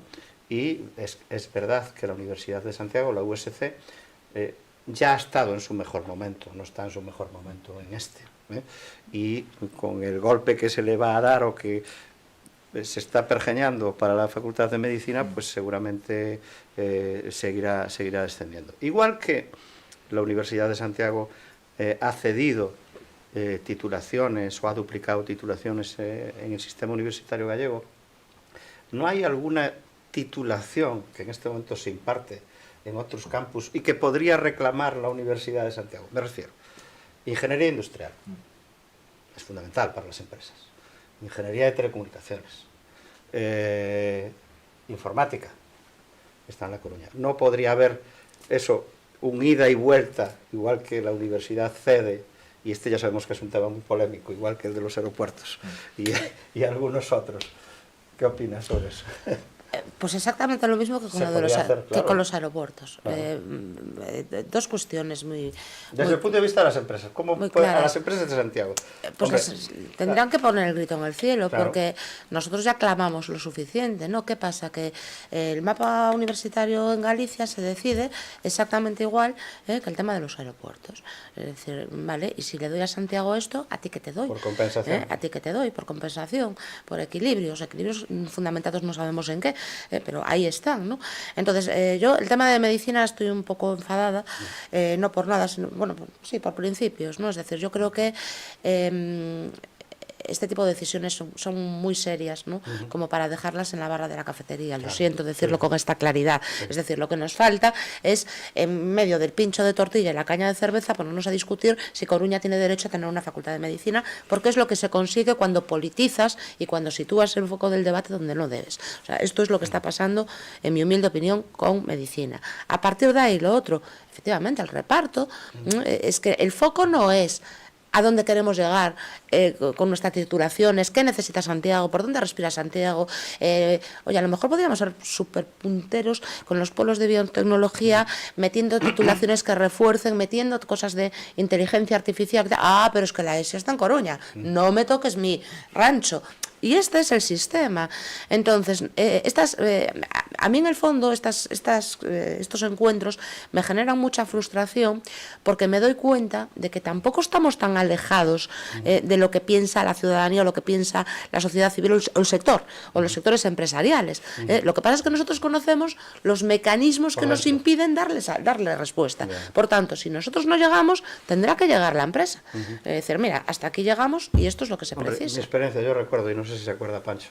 Y es verdad que la Universidad de Santiago, la USC, ya ha estado en su mejor momento, no está en su mejor momento en este, ¿eh? Y con el golpe que se le va a dar o que se está pergeñando para la Facultad de Medicina, pues seguramente seguirá descendiendo. Igual que la Universidad de Santiago ha cedido titulaciones o ha duplicado titulaciones en el sistema universitario gallego, ¿no hay alguna titulación que en este momento se imparte en otros campus y que podría reclamar la Universidad de Santiago? Me refiero, ingeniería industrial, es fundamental para las empresas, ingeniería de telecomunicaciones, informática, está en La Coruña. No podría haber eso, un ida y vuelta, igual que la universidad cede, y este ya sabemos que es un tema muy polémico, igual que el de los aeropuertos y algunos otros. ¿Qué opinas sobre eso? Pues exactamente lo mismo que con, Se lo de podría hacer, claro. que con los aeropuertos. Claro. Dos cuestiones muy... Desde el punto de vista de las empresas, ¿cómo muy puede, a claras. las empresas de Santiago? Pues Hombre, tendrán que poner el grito en el cielo, Claro. porque nosotros ya clamamos lo suficiente, ¿no? ¿Qué pasa? Que el mapa universitario en Galicia se decide exactamente igual que el tema de los aeropuertos. Es decir, vale, y si le doy a Santiago esto, ¿a ti qué te doy? Por compensación. ¿A ti qué te doy? Por compensación, por equilibrios fundamentados no sabemos en qué, pero ahí están, ¿no? Entonces, yo el tema de medicina estoy un poco enfadada, no por nada, sino, bueno, sí, por principios, ¿no? Es decir, yo creo que este tipo de decisiones son muy serias, ¿no? Como para dejarlas en la barra de la cafetería. Lo siento decirlo con esta claridad. Es decir, lo que nos falta es, en medio del pincho de tortilla y la caña de cerveza, ponernos a discutir si Coruña tiene derecho a tener una facultad de medicina, porque es lo que se consigue cuando politizas y cuando sitúas el foco del debate donde no debes. O sea, esto es lo que está pasando, en mi humilde opinión, con medicina. A partir de ahí, lo otro, efectivamente, el reparto, es que el foco no es a dónde queremos llegar con nuestras titulaciones, qué necesita Santiago, por dónde respira Santiago. Oye, a lo mejor podríamos ser súper punteros con los polos de biotecnología, metiendo titulaciones que refuercen, metiendo cosas de inteligencia artificial. Pero es que la ESI está en Coruña, no me toques mi rancho. Y este es el sistema. Entonces, a mí en el fondo estos encuentros me generan mucha frustración porque me doy cuenta de que tampoco estamos tan alejados de lo que piensa la ciudadanía o lo que piensa la sociedad civil o el sector, o los sectores empresariales. Lo que pasa es que nosotros conocemos los mecanismos que nos impiden darle respuesta. Por tanto, si nosotros no llegamos, tendrá que llegar la empresa. Es decir, mira, hasta aquí llegamos y esto es lo que se precisa. Mi experiencia, yo recuerdo, y no sé si se acuerda Pancho,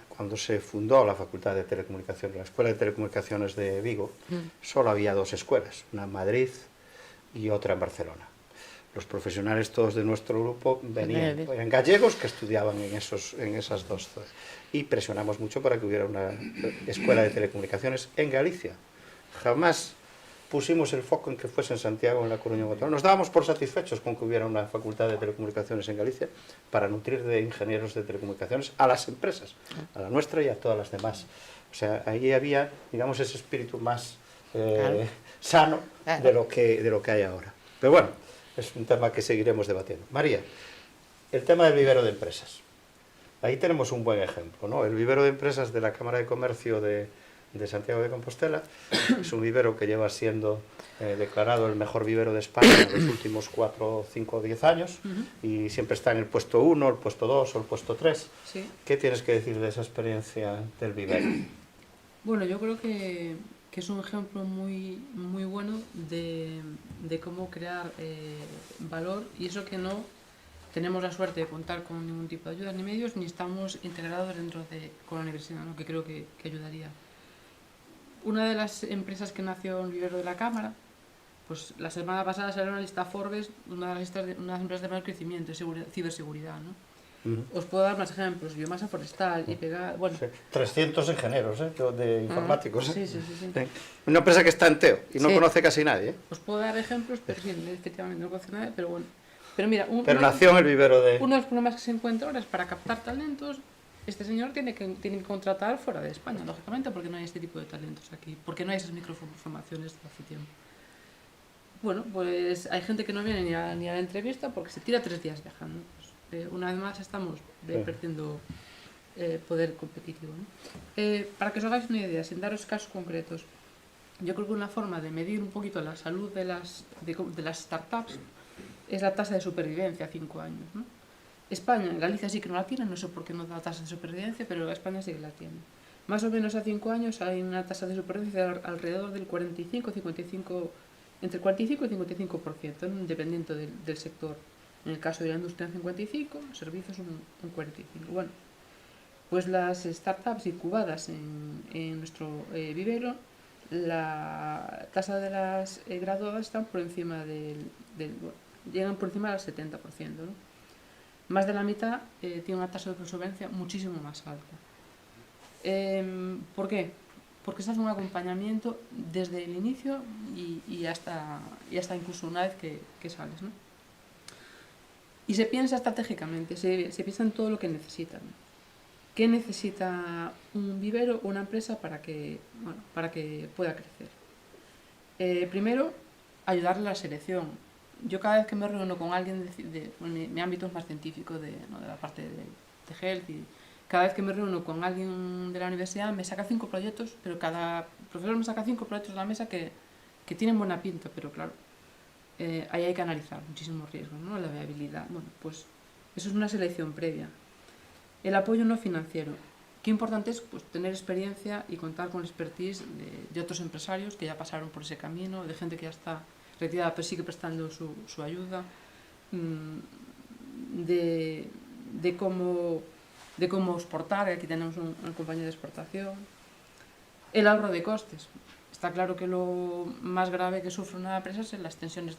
cuando se fundó la Facultad de Telecomunicaciones, la Escuela de Telecomunicaciones de Vigo, solo había 2 escuelas, una en Madrid y otra en Barcelona. Los profesionales todos de nuestro grupo eran gallegos que estudiaban en esas 2 zonas. Y presionamos mucho para que hubiera una escuela de telecomunicaciones en Galicia. Jamás pusimos el foco en que fuese en Santiago o en La Coruña o en Guatemala. Nos dábamos por satisfechos con que hubiera una facultad de telecomunicaciones en Galicia para nutrir de ingenieros de telecomunicaciones a las empresas, a la nuestra y a todas las demás. O sea, ahí había, digamos, ese espíritu más sano de lo que hay ahora. Pero bueno, es un tema que seguiremos debatiendo. María, el tema del vivero de empresas. Ahí tenemos un buen ejemplo, ¿no? El vivero de empresas de la Cámara de Comercio de Santiago de Compostela es un vivero que lleva siendo declarado el mejor vivero de España en los últimos 4, 5 o 10 años y siempre está en el puesto 1, el puesto 2 o el puesto 3. Sí. ¿Qué tienes que decir de esa experiencia del vivero? Bueno, yo creo que es un ejemplo muy bueno de cómo crear valor, y eso que no tenemos la suerte de contar con ningún tipo de ayudas ni medios, ni estamos integrados con la universidad, ¿no? Que creo que ayudaría. Una de las empresas que nació en el vivero de la Cámara, pues la semana pasada salió una lista Forbes, una de las empresas de mayor crecimiento, ciberseguridad, ¿no? Os puedo dar más ejemplos: biomasa forestal, bueno... Sí, 300 ingenieros de informáticos. Sí. Una empresa que está en Teo y no conoce casi nadie. Os puedo dar ejemplos, pero sí, efectivamente no conoce nadie, pero bueno. Pero mira, nació en el vivero de... Uno de los problemas que se encuentra ahora es para captar talentos. Este señor tiene que contratar fuera de España, lógicamente, porque no hay este tipo de talentos aquí, porque no hay esas microformaciones de hace tiempo. Bueno, pues hay gente que no viene ni a la entrevista porque se tira 3 días viajando. Pues, una vez más estamos perdiendo poder competitivo, ¿no? Para que os hagáis una idea, sin daros casos concretos, yo creo que una forma de medir un poquito la salud de las startups es la tasa de supervivencia a 5 años, ¿no? España, en Galicia sí que no la tiene, no sé por qué no da tasa de supervivencia, pero España sí que la tiene. Más o menos a 5 años hay una tasa de supervivencia alrededor del 45-55, entre 45 y 55%, ¿no? Dependiendo del sector. En el caso de la industria, 55, servicios un 45. Bueno, pues las startups incubadas en nuestro vivero, la tasa de las graduadas están por encima llegan por encima del 70%, ¿no? Más de la mitad tiene una tasa de solvencia muchísimo más alta. ¿Por qué? Porque se hace un acompañamiento desde el inicio y hasta incluso una vez que sales, ¿no? Y se piensa estratégicamente, se piensa en todo lo que necesitan. ¿Qué necesita un vivero o una empresa para que pueda crecer? Primero, ayudarle a la selección. Yo cada vez que me reúno con alguien mi ámbito es más científico, de la parte de health, y cada vez que me reúno con alguien de la universidad me saca 5 proyectos, pero cada profesor me saca 5 proyectos a la mesa que tienen buena pinta, pero claro, ahí hay que analizar muchísimos riesgos, ¿no? La viabilidad. Bueno, pues eso es una selección previa. El apoyo no financiero. Qué importante es, pues, tener experiencia y contar con expertise de otros empresarios que ya pasaron por ese camino, de gente que ya está retirada pero sigue prestando su ayuda, de cómo exportar. Aquí tenemos una compañía de exportación. El ahorro de costes. Está claro que lo más grave que sufre una empresa es las tensiones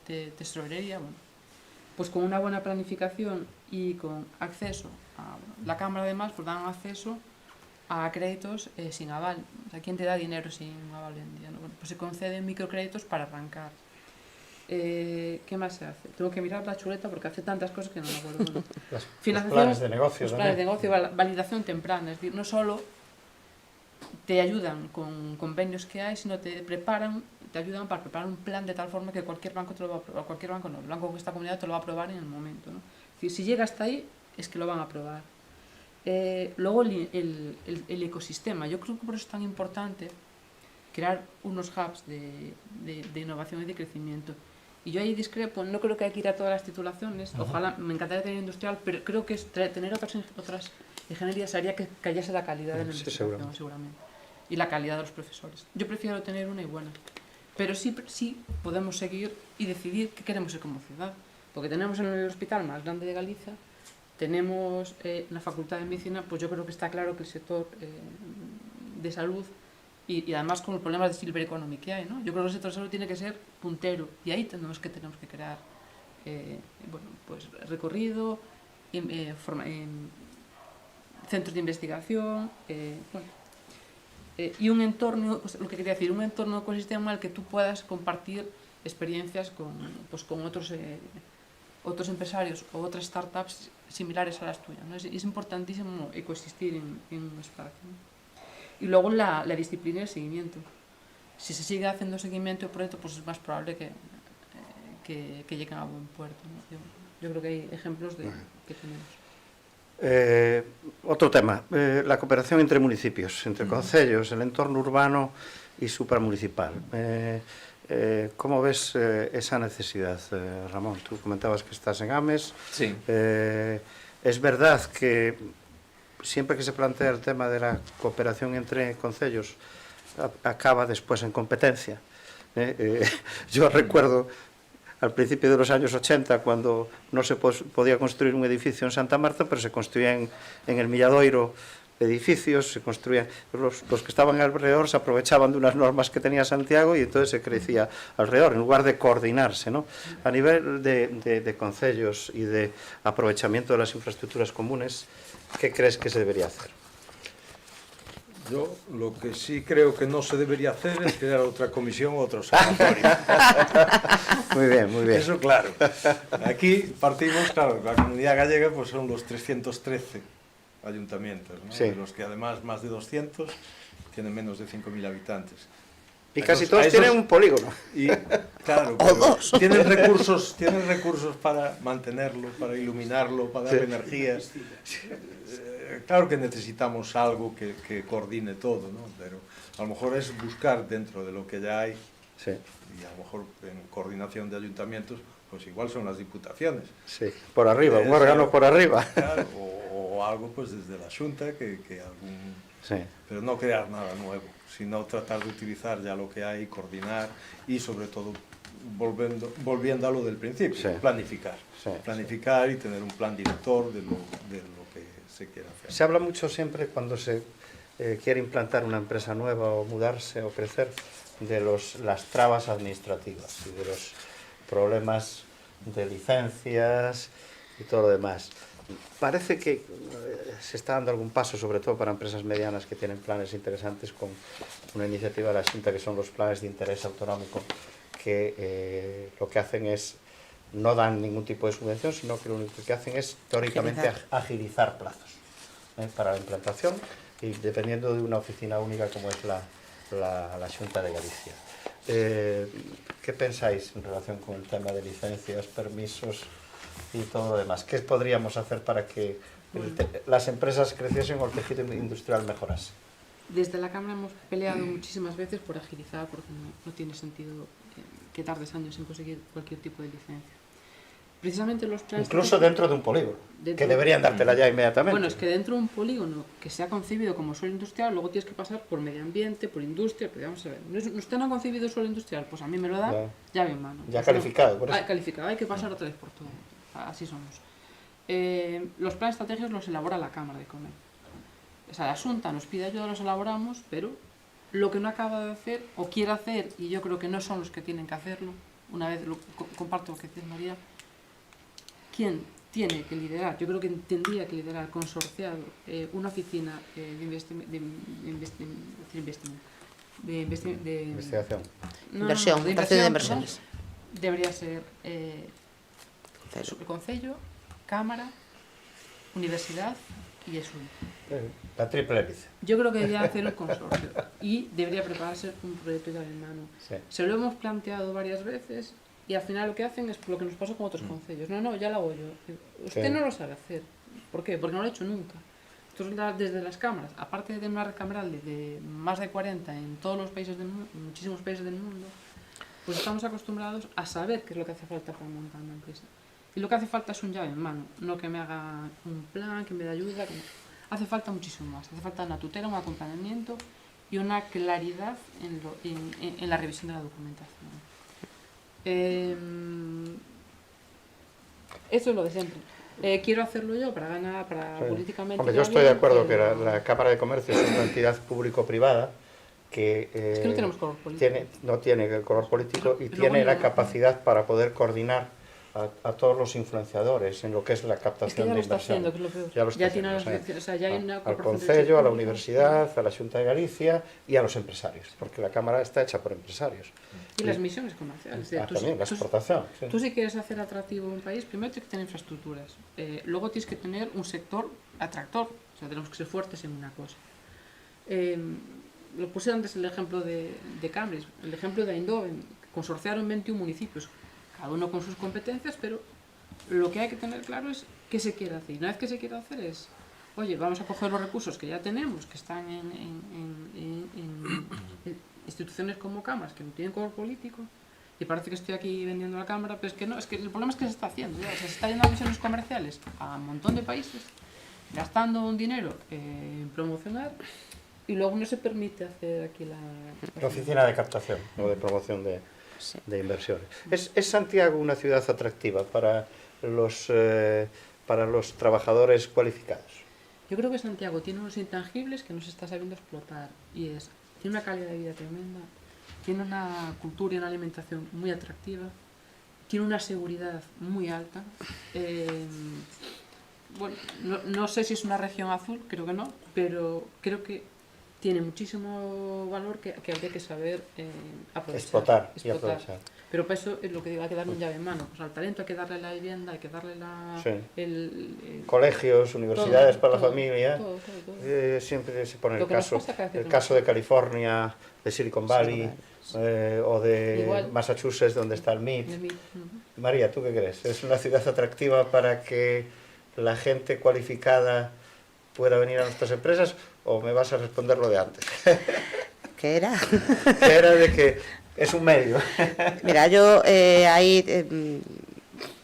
de tesorería. Bueno, pues con una buena planificación y con acceso a la Cámara, además, pues dan acceso a créditos sin aval. O sea, ¿quién te da dinero sin aval hoy en día, no? Bueno, pues se conceden microcréditos para arrancar. ¿Qué más se hace? Tengo que mirar la chuleta porque hace tantas cosas que no me acuerdo. Bueno, los planes de negocio. Los planes de negocio, validación temprana. Es decir, no solo te ayudan con convenios que hay, sino te ayudan para preparar un plan de tal forma que cualquier banco te lo va a aprobar. Cualquier banco no, el banco de esta comunidad te lo va a aprobar en el momento, ¿no? Es decir, si llega hasta ahí, es que lo van a aprobar. Luego el ecosistema, yo creo que por eso es tan importante crear unos hubs de innovación y de crecimiento. Y yo ahí discrepo, no creo que hay que ir a todas las titulaciones, ojalá, me encantaría tener industrial, pero creo que tener otras ingenierías haría que cayese la calidad de la investigación, seguramente, y la calidad de los profesores. Yo prefiero tener una y buena, pero sí podemos seguir y decidir qué queremos ser como ciudad, porque tenemos en el hospital más grande de Galicia, tenemos la Facultad de Medicina, pues yo creo que está claro que el sector de salud, y además con los problemas de silver economy que hay, ¿no? Yo creo que el sector de salud tiene que ser puntero, y ahí tenemos que crear bueno, pues recorrido, centros de investigación, bueno, y un entorno, pues lo que quería decir, un entorno ecosistema al que tú puedas compartir experiencias con otros empresarios o otras startups similares a las tuyas, ¿no? Es importantísimo ecosistir en un espacio, ¿no? Y luego la disciplina y el seguimiento. Si se sigue haciendo seguimiento de proyecto, pues es más probable que lleguen a buen puerto, ¿no? Yo creo que hay ejemplos que tenemos. Otro tema, la cooperación entre municipios, entre concellos, el entorno urbano y supramunicipal. ¿Cómo ves esa necesidad, Ramón? Tú comentabas que estás en Ames. Sí. Es verdad que siempre que se plantea el tema de la cooperación entre concellos acaba después en competencia. Yo recuerdo al principio de los años 80 cuando no se podía construir un edificio en Santa Marta, pero se construían en el Milladoiro edificios, se construían, los que estaban alrededor se aprovechaban de unas normas que tenía Santiago y entonces se crecía alrededor, en lugar de coordinarse, ¿no? A nivel de concellos y de aprovechamiento de las infraestructuras comunes, ¿qué crees que se debería hacer? Yo lo que sí creo que no se debería hacer es crear otra comisión o otro observatorio. Muy bien, muy bien. Eso claro. Aquí partimos, claro, la comunidad gallega pues son los 313 ayuntamientos, ¿no? Sí. De los que además más de 200 tienen menos de 5.000 habitantes. Y casi todos tienen un polígono. Y claro, tienen recursos para mantenerlo, para iluminarlo, para dar energías. Claro que necesitamos algo que coordine todo, ¿no? Pero a lo mejor es buscar dentro de lo que ya hay, sí. Y a lo mejor en coordinación de ayuntamientos, pues igual son las diputaciones. Sí, por arriba, un órgano por arriba. Claro, o algo pues desde la Xunta, que algún... Sí. Pero no crear nada nuevo, sino tratar de utilizar ya lo que hay, coordinar y sobre todo volviendo a lo del principio, sí. Planificar. Sí, planificar y tener un plan director de lo que se quiere hacer. Se habla mucho siempre cuando se quiere implantar una empresa nueva o mudarse o crecer de las trabas administrativas y de los problemas de licencias y todo lo demás. Parece que se está dando algún paso, sobre todo para empresas medianas que tienen planes interesantes, con una iniciativa de la Xunta que son los planes de interés autonómico, que lo que hacen es, no dan ningún tipo de subvención, sino que lo único que hacen es teóricamente agilizar plazos para la implantación, y dependiendo de una oficina única como es la Xunta de Galicia. ¿Qué pensáis en relación con el tema de licencias, permisos y todo lo demás? ¿Qué podríamos hacer para que las empresas creciesen o el tejido industrial mejorase? Desde la Cámara hemos peleado muchísimas veces por agilizar, porque no tiene sentido que tardes años en conseguir cualquier tipo de licencia. Precisamente los planes... Incluso dentro de un polígono, que deberían dártela ya inmediatamente. Bueno, es que dentro de un polígono que se ha concebido como suelo industrial, luego tienes que pasar por medio ambiente, por industria, pero vamos a ver, ¿usted no ha concebido suelo industrial? Pues a mí me lo da ya bien mano. Ya calificado, por eso. Calificado, hay que pasar otra vez por todo. Así somos. Los planes estratégicos los elabora la Cámara de Comercio. O sea, la Xunta nos pide ayuda, los elaboramos, pero lo que no acaba de hacer, o quiere hacer, y yo creo que no son los que tienen que hacerlo, una vez comparto lo que dice María, ¿quién tiene que liderar? Yo creo que tendría que liderar consorciado una oficina de investigación. Inversión, de inversiones. Debería ser Concello, Cámara, Universidad y ESUN. La triple hélice. Yo creo que debería hacer el consorcio y debería prepararse un proyecto ya en mano. Sí. Se lo hemos planteado varias veces y al final lo que hacen es lo que nos pasó con otros concellos. No, ya lo hago yo. Usted Sí. no lo sabe hacer. ¿Por qué? Porque no lo ha hecho nunca. Entonces, desde las cámaras, aparte de una red cameral de más de 40 en todos los países del mundo, en muchísimos países del mundo, pues estamos acostumbrados a saber qué es lo que hace falta para montar una empresa. Y lo que hace falta es un llave en mano, no que me haga un plan, que me dé ayuda. Hace falta muchísimo más. Hace falta una tutela, un acompañamiento y una claridad en la revisión de la documentación. Eso es lo de siempre. Quiero hacerlo yo para ganar, para Sí. políticamente. Hombre, yo estoy de acuerdo que la Cámara de Comercio es una entidad público-privada que, Es que no tenemos color político. no tiene el color político y Pero tiene bueno, la capacidad para poder coordinar a todos los influenciadores en lo que es la Es que captación ya de lo está inversión. haciendo, que es lo peor. Ya lo está tiene haciendo, las direcciones, o sea, ya hay una al corporación de Concello, a la público. Universidad, a la Xunta de Galicia y a los empresarios, porque la Cámara está hecha por empresarios. Y las misiones comerciales. También, la exportación. Sí. Tú si quieres hacer atractivo un país, primero tienes que tener infraestructuras. Luego tienes que tener un sector atractor. O sea, tenemos que ser fuertes en una cosa. Lo puse antes el ejemplo de Cambridge, el ejemplo de Eindhoven. Consorciaron 21 municipios, cada uno con sus competencias, pero lo que hay que tener claro es qué se quiere hacer. Y una vez que se quiere hacer es, oye, vamos a coger los recursos que ya tenemos, que están en instituciones como cámaras, que no tienen color político, y parece que estoy aquí vendiendo la cámara, pero es que no, es que el problema es que se está haciendo, ¿ya? O sea, se está yendo a misiones comerciales a un montón de países, gastando un dinero en promocionar, y luego no se permite hacer aquí La oficina de captación o de promoción de inversiones. ¿Es Santiago una ciudad atractiva para los trabajadores cualificados? Yo creo que Santiago tiene unos intangibles que no se está sabiendo explotar, y tiene una calidad de vida tremenda, tiene una cultura y una alimentación muy atractiva, tiene una seguridad muy alta. Bueno, no sé si es una región azul, creo que no, pero creo que tiene muchísimo valor que habría que saber aprovechar. Explotar. Pero para eso es lo que digo, hay que darle un llave en mano. Pues al talento hay que darle la vivienda, hay que darle colegios, universidades para la familia. Todo. Siempre se pone Lo el que nos caso, pasa cada vez el que caso de California, de Silicon Valley, o de Igual. Massachusetts, donde está el MIT. Ujú. María, ¿tú qué crees? ¿Es una ciudad atractiva para que la gente cualificada pueda venir a nuestras empresas, o me vas a responder lo de antes? ¿Qué era? Que era de que es un medio. Mira, yo ahí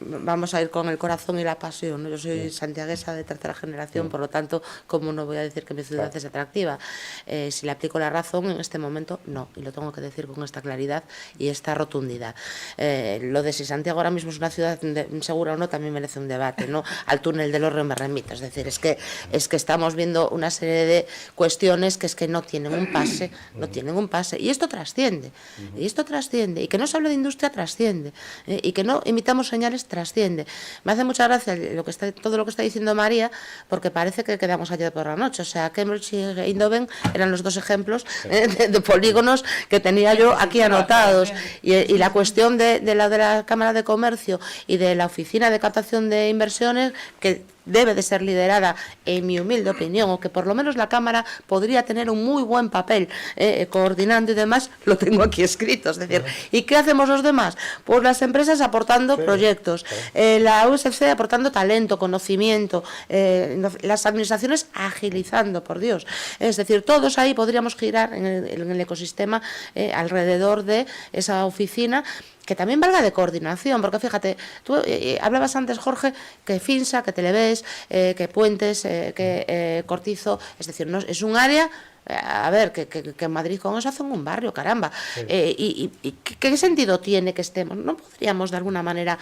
vamos a ir con el corazón y la pasión, ¿no? Yo soy santiaguesa de tercera generación, por lo tanto, ¿cómo no voy a decir que mi ciudad es atractiva? Si le aplico la razón, en este momento no, y lo tengo que decir con esta claridad y esta rotundidad. Lo de si Santiago ahora mismo es una ciudad segura o no también merece un debate, ¿no? Al túnel del Orre me remito, es decir, es que estamos viendo una serie de cuestiones que es que no tienen un pase, y esto trasciende, y que no se hable de industria trasciende, y que no imitamos señales trasciende. Me hace mucha gracia todo lo que está diciendo María, porque parece que quedamos ayer por la noche. O sea, Cambridge y Eindhoven eran los dos ejemplos de polígonos que tenía yo aquí anotados. Y la cuestión de la Cámara de Comercio y de la Oficina de Captación de Inversiones, que debe de ser liderada, en mi humilde opinión, o que por lo menos la Cámara podría tener un muy buen papel coordinando y demás, lo tengo aquí escrito. Es decir, ¿y qué hacemos los demás? Pues las empresas aportando proyectos, la USC aportando talento, conocimiento, las administraciones agilizando, por Dios. Es decir, todos ahí podríamos girar en el ecosistema alrededor de esa oficina, que también valga de coordinación, porque fíjate, tú hablabas antes, Jorge, que Finsa, que Televes, que Puentes, que Cortizo, es decir, no, es un área, a ver, que en Madrid con eso hacen un barrio, caramba. Sí. ¿Y qué sentido tiene que estemos? ¿No podríamos de alguna manera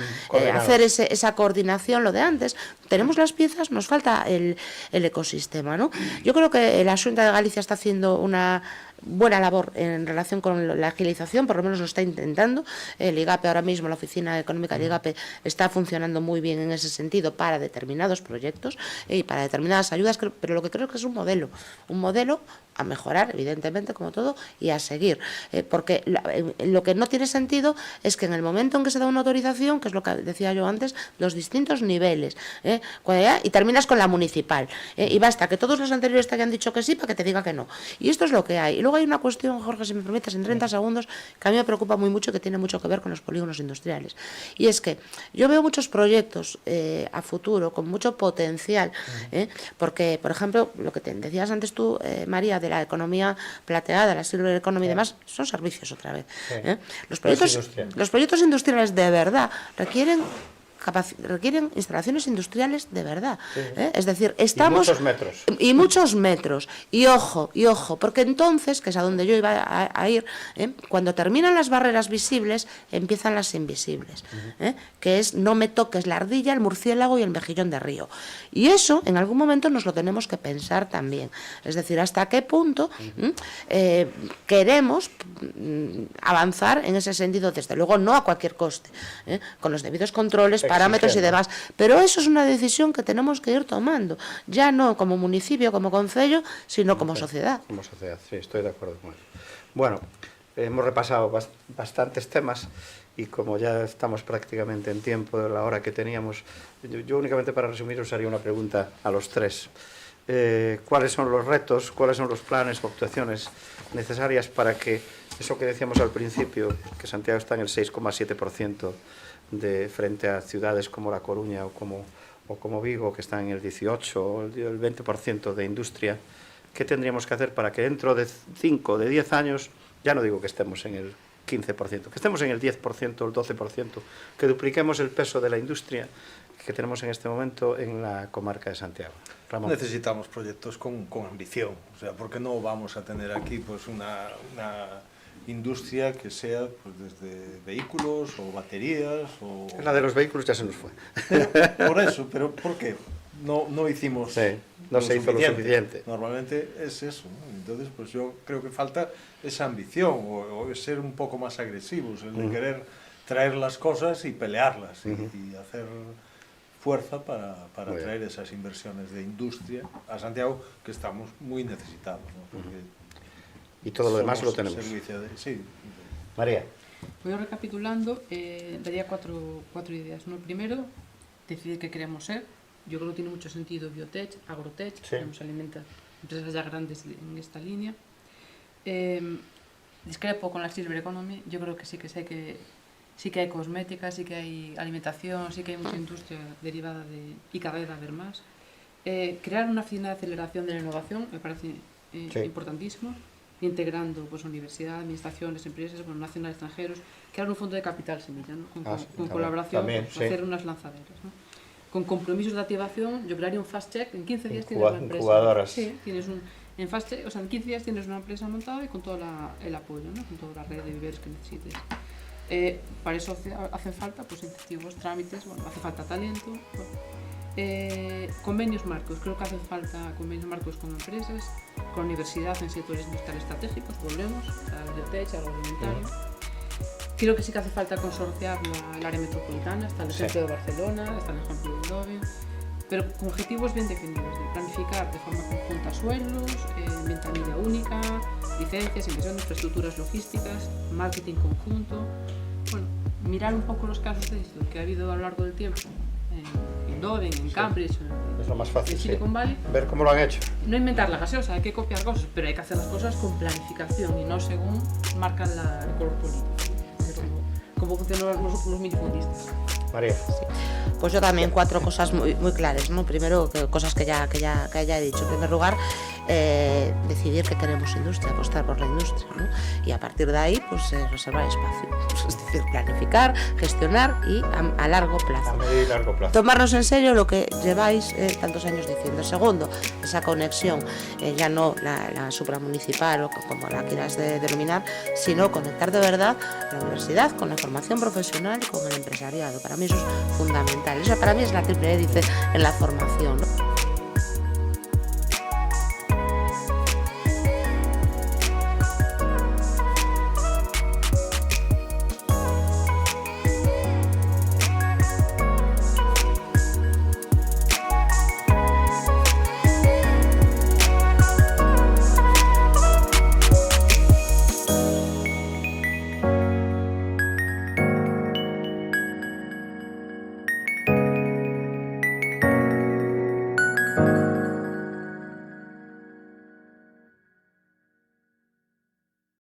hacer esa coordinación, lo de antes? Tenemos las piezas, nos falta el ecosistema, ¿no? Yo creo que la Xunta de Galicia está haciendo una buena labor en relación con la agilización, por lo menos lo está intentando. El IGAPE ahora mismo, la Oficina Económica del IGAPE, está funcionando muy bien en ese sentido para determinados proyectos y para determinadas ayudas, pero lo que creo que es un modelo a mejorar, evidentemente, como todo, y a seguir. Porque lo que no tiene sentido es que en el momento en que se da una autorización, que es lo que decía yo antes, los distintos niveles, y terminas con la municipal, y basta que todos los anteriores te hayan dicho que sí para que te diga que no. Y esto es lo que hay. Y luego hay una cuestión, Jorge, si me permites, en 30 segundos, que a mí me preocupa muy mucho, que tiene mucho que ver con los polígonos industriales. Y es que yo veo muchos proyectos a futuro con mucho potencial, porque, por ejemplo, lo que te decías antes tú, María, de la economía plateada, la silver economy y demás, son servicios otra vez. Los proyectos industriales de verdad requieren instalaciones industriales de verdad. Es decir, estamos... Y muchos metros. Y ojo, porque entonces, que es a donde yo iba a ir, cuando terminan las barreras visibles, empiezan las invisibles. Que es no me toques la ardilla, el murciélago y el mejillón de río. Y eso, en algún momento, nos lo tenemos que pensar también. Es decir, hasta qué punto queremos avanzar en ese sentido, desde luego no a cualquier coste, con los debidos controles, parámetros y demás, pero eso es una decisión que tenemos que ir tomando, ya no como municipio, como concello, sino como sociedad. Como sociedad, sí, estoy de acuerdo con eso. Bueno, hemos repasado bastantes temas y como ya estamos prácticamente en tiempo de la hora que teníamos, yo únicamente para resumir os haría una pregunta a los tres. ¿Cuáles son los retos, cuáles son los planes o actuaciones necesarias para que eso que decíamos al principio, que Santiago está en el 6,7% de frente a ciudades como La Coruña o como Vigo, que están en el 18 o el 20% de industria, ¿qué tendríamos que hacer para que dentro de 5, de 10 años, ya no digo que estemos en el 15%, que estemos en el 10% o el 12%, que dupliquemos el peso de la industria que tenemos en este momento en la comarca de Santiago? Ramón. Necesitamos proyectos con ambición, o sea, porque no vamos a tener aquí pues una industria que sea pues, desde vehículos o baterías o... La de los vehículos ya se nos fue. Por eso, pero ¿por qué? No hicimos no se hizo lo suficiente. Normalmente es eso, ¿no? Entonces pues yo creo que falta esa ambición o ser un poco más agresivos, el de querer traer las cosas y pelearlas y hacer fuerza para traer esas inversiones de industria a Santiago, que estamos muy necesitados, ¿no? Porque y todo lo demás lo tenemos. Sí. María. Voy recapitulando, daría cuatro ideas. ¿No? Primero, decidir qué queremos ser. Yo creo que tiene mucho sentido biotech, agrotech, queremos alimentar empresas ya grandes en esta línea. Discrepo con la silver economy. Yo creo que sí que hay cosmética, sí que hay alimentación, sí que hay mucha industria derivada y cada vez va a haber más. Crear una oficina de aceleración de la innovación me parece importantísimo, integrando pues, universidad, administraciones, empresas, nacionales, extranjeros, crear un fondo de capital semilla, ¿no? con colaboración, también, hacer unas lanzaderas. ¿no? Con compromisos de activación, yo crearía un fast check, en 15 días tienes una empresa. Incubadoras. Sí, tienes en fast check, o sea, en 15 días tienes una empresa montada y con todo el apoyo, ¿no? Con toda la red de viveros que necesites. Para eso hacen falta pues, incentivos, trámites, hace falta talento. Convenios marcos, creo que hacen falta convenios marcos con empresas, con universidades en sectores industriales estratégicos, volvemos, al biotech, al agroalimentario. Creo que sí que hace falta consorciar el área metropolitana, está el ejemplo de Barcelona, está el ejemplo de Eindhoven, pero con objetivos bien definidos, de planificar de forma conjunta suelos, ventanilla única, licencias, inversión de infraestructuras logísticas, marketing conjunto. Bueno, mirar un poco los casos de éxito que ha habido a lo largo del tiempo en Eindhoven, en Cambridge, es lo más fácil, en Silicon Valley. Ver cómo lo han hecho. No inventar la gaseosa, hay que copiar cosas, pero hay que hacer las cosas con planificación y no según marcan el color político. Cómo funcionan los minifundistas. María. Sí. Pues yo también 4 cosas muy claras, ¿no? Primero, cosas que ya he dicho. En primer lugar, decidir que queremos industria, apostar por la industria, ¿no? Y a partir de ahí, pues reservar espacio. Pues, es decir, planificar, gestionar y a largo plazo. A medio y largo plazo. Tomarnos en serio lo que lleváis tantos años diciendo. Segundo, esa conexión, ya no la supramunicipal o como la quieras denominar, sino conectar de verdad la universidad con la formación profesional y con el empresariado. Para mí eso es fundamental. Eso para mí es la triple hélice en la formación, ¿no?